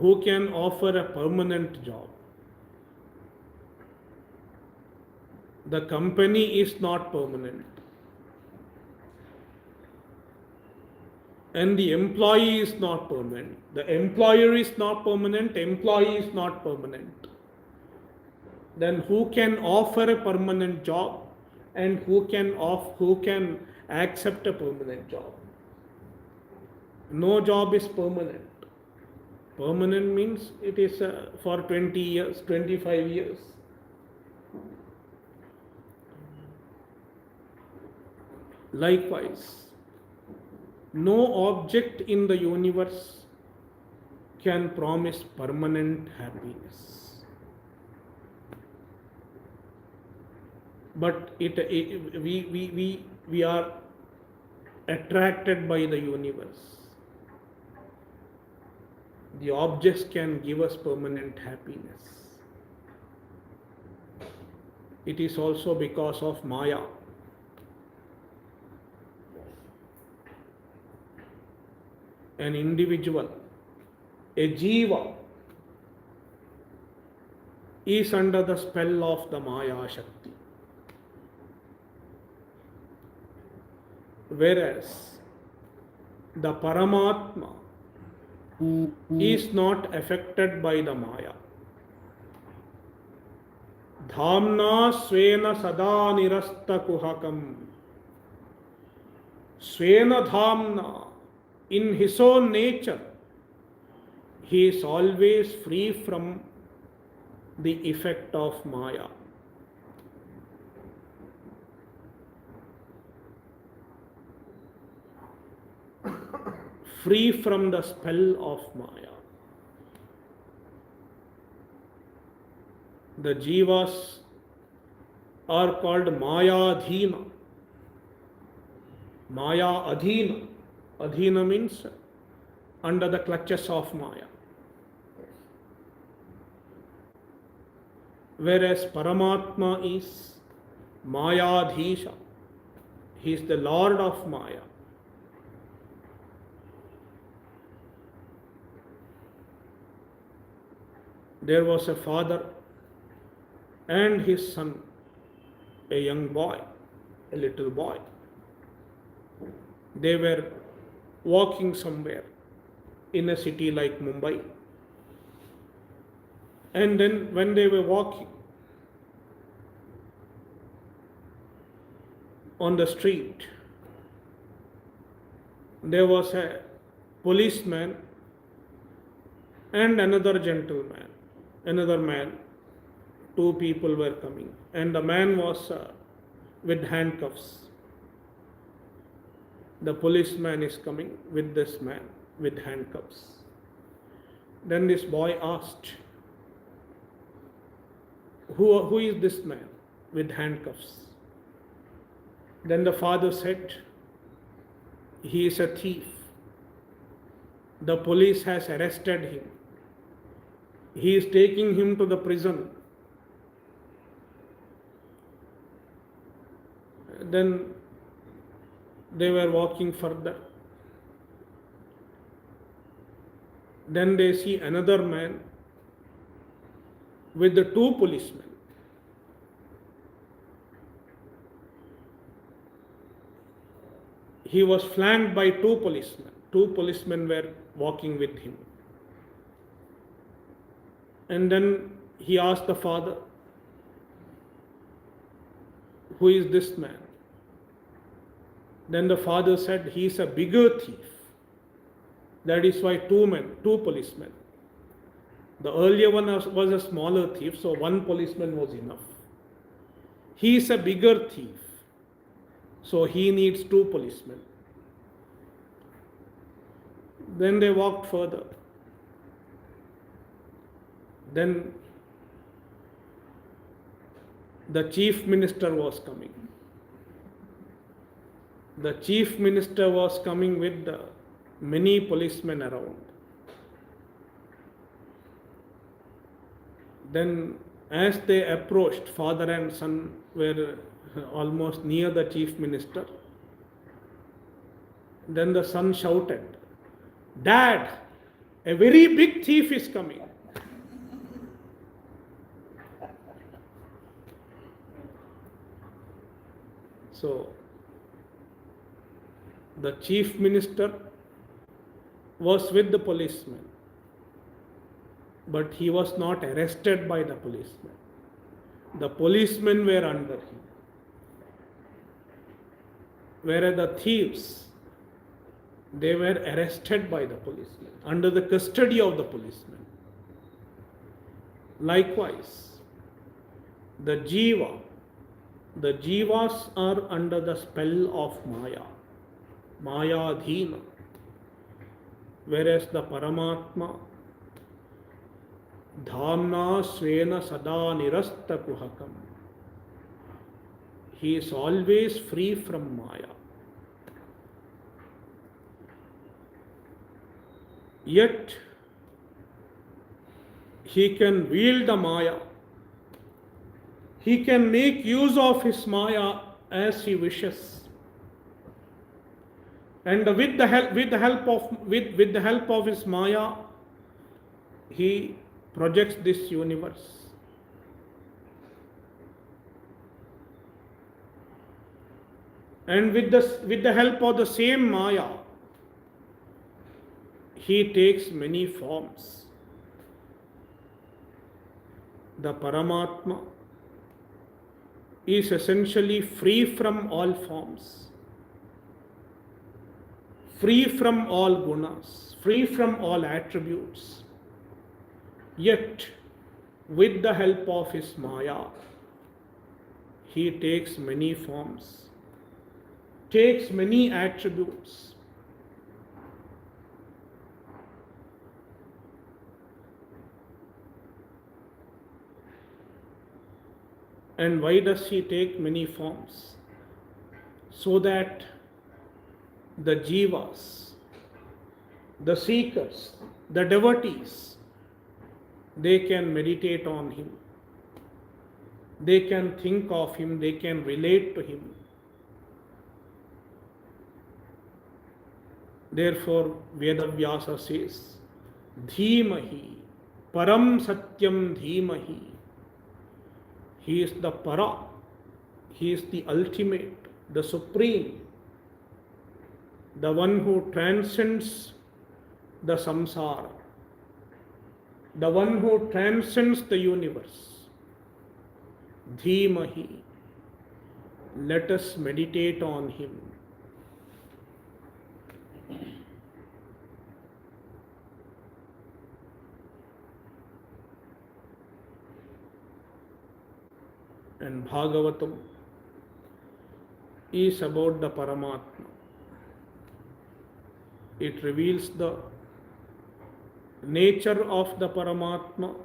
who can offer a permanent job. The company is not permanent. And the employee is not permanent. The employer is not permanent, employee is not permanent. Then who can offer a permanent job and who can accept a permanent job? No job is permanent. Permanent means it is for 20 years, 25 years. Likewise, no object in the universe can promise permanent happiness. But we are attracted by the universe. The objects can give us permanent happiness. It is also because of Maya. An individual, a jiva, is under the spell of the Maya Shakti. Whereas the Paramatma is not affected by the Maya. Dhamna svena sada nirasta kuhakam. Svena dhamna, in his own nature, he is always free from the effect of Maya. Free from the spell of Maya. The jivas are called Maya Adhina. Maya Adhina. Adhina means under the clutches of Maya. Whereas Paramatma is Mayadhisha. He is the Lord of Maya. There was a father and his son, a young boy, a little boy. They were walking somewhere in a city like Mumbai. And then when they were walking on the street, there was a policeman and another gentleman, another man. Two people were coming, and the man was with handcuffs. The policeman is coming with this man with handcuffs. Then this boy asked, who is this man with handcuffs? Then the father said, he is a thief. The police has arrested him. He is taking him to the prison. Then they were walking further. Then they see another man with the two policemen. He was flanked by two policemen. Two policemen were walking with him. And then he asked the father, who is this man? Then the father said, he is a bigger thief. That is why two policemen. The earlier one was a smaller thief, so one policeman was enough. He is a bigger thief, so he needs two policemen. Then they walked further. Then the chief minister was coming. The chief minister was coming with many policemen around. Then as they approached, father and son were almost near the chief minister. Then the son shouted, "Dad, A very big thief is coming. So, the chief minister was with the policeman, but he was not arrested by the policeman. The policemen were under him. Whereas the thieves, they were arrested by the policeman, under the custody of the policeman. Likewise, the jivas are under the spell of Maya, Mayadhina. Whereas the Paramatma, Dhamna Svena Sada Nirasta Kuhakam, he is always free from Maya. Yet, he can wield the Maya. He can make use of his Maya as he wishes. And with the help of his Maya, he projects this universe. And with the help of the same Maya, he takes many forms. The Paramatma is essentially free from all forms, free from all gunas, free from all attributes. Yet, with the help of his Maya, he takes many forms, takes many attributes. And why does he take many forms? So that the jivas, the seekers, the devotees, they can meditate on him. They can think of him, they can relate to him. Therefore, Veda Vyasa says, Dhimahi, Param Satyam Dhimahi. He is the Para, he is the ultimate, the supreme, the one who transcends the samsara, the one who transcends the universe. Dhimahi, let us meditate on him. And Bhagavatam is about the Paramatma. It reveals the nature of the Paramatma,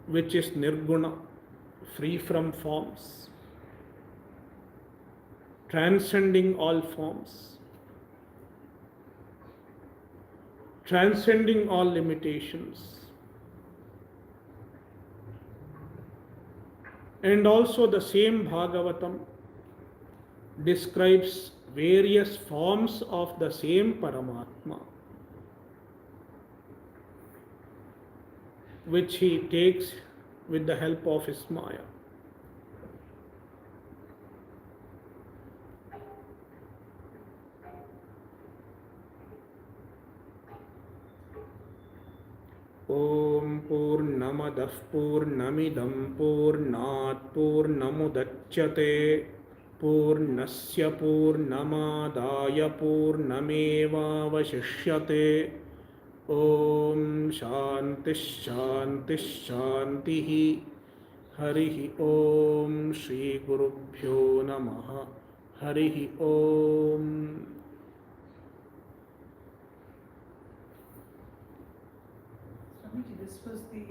which is Nirguna, free from forms, transcending all forms, transcending all limitations. And also the same Bhagavatam describes various forms of the same Paramatma, which he takes with the help of his Maya. Om Purnamadah Purnamidam Purnat Purnamudachyate Purnasya Purnamadaya Purnameva Vashishyate. Om Shanti Shanti Shanti. Harihi Om Shri Gurubhyo Namaha. Harihi Om. Swamiji, this was the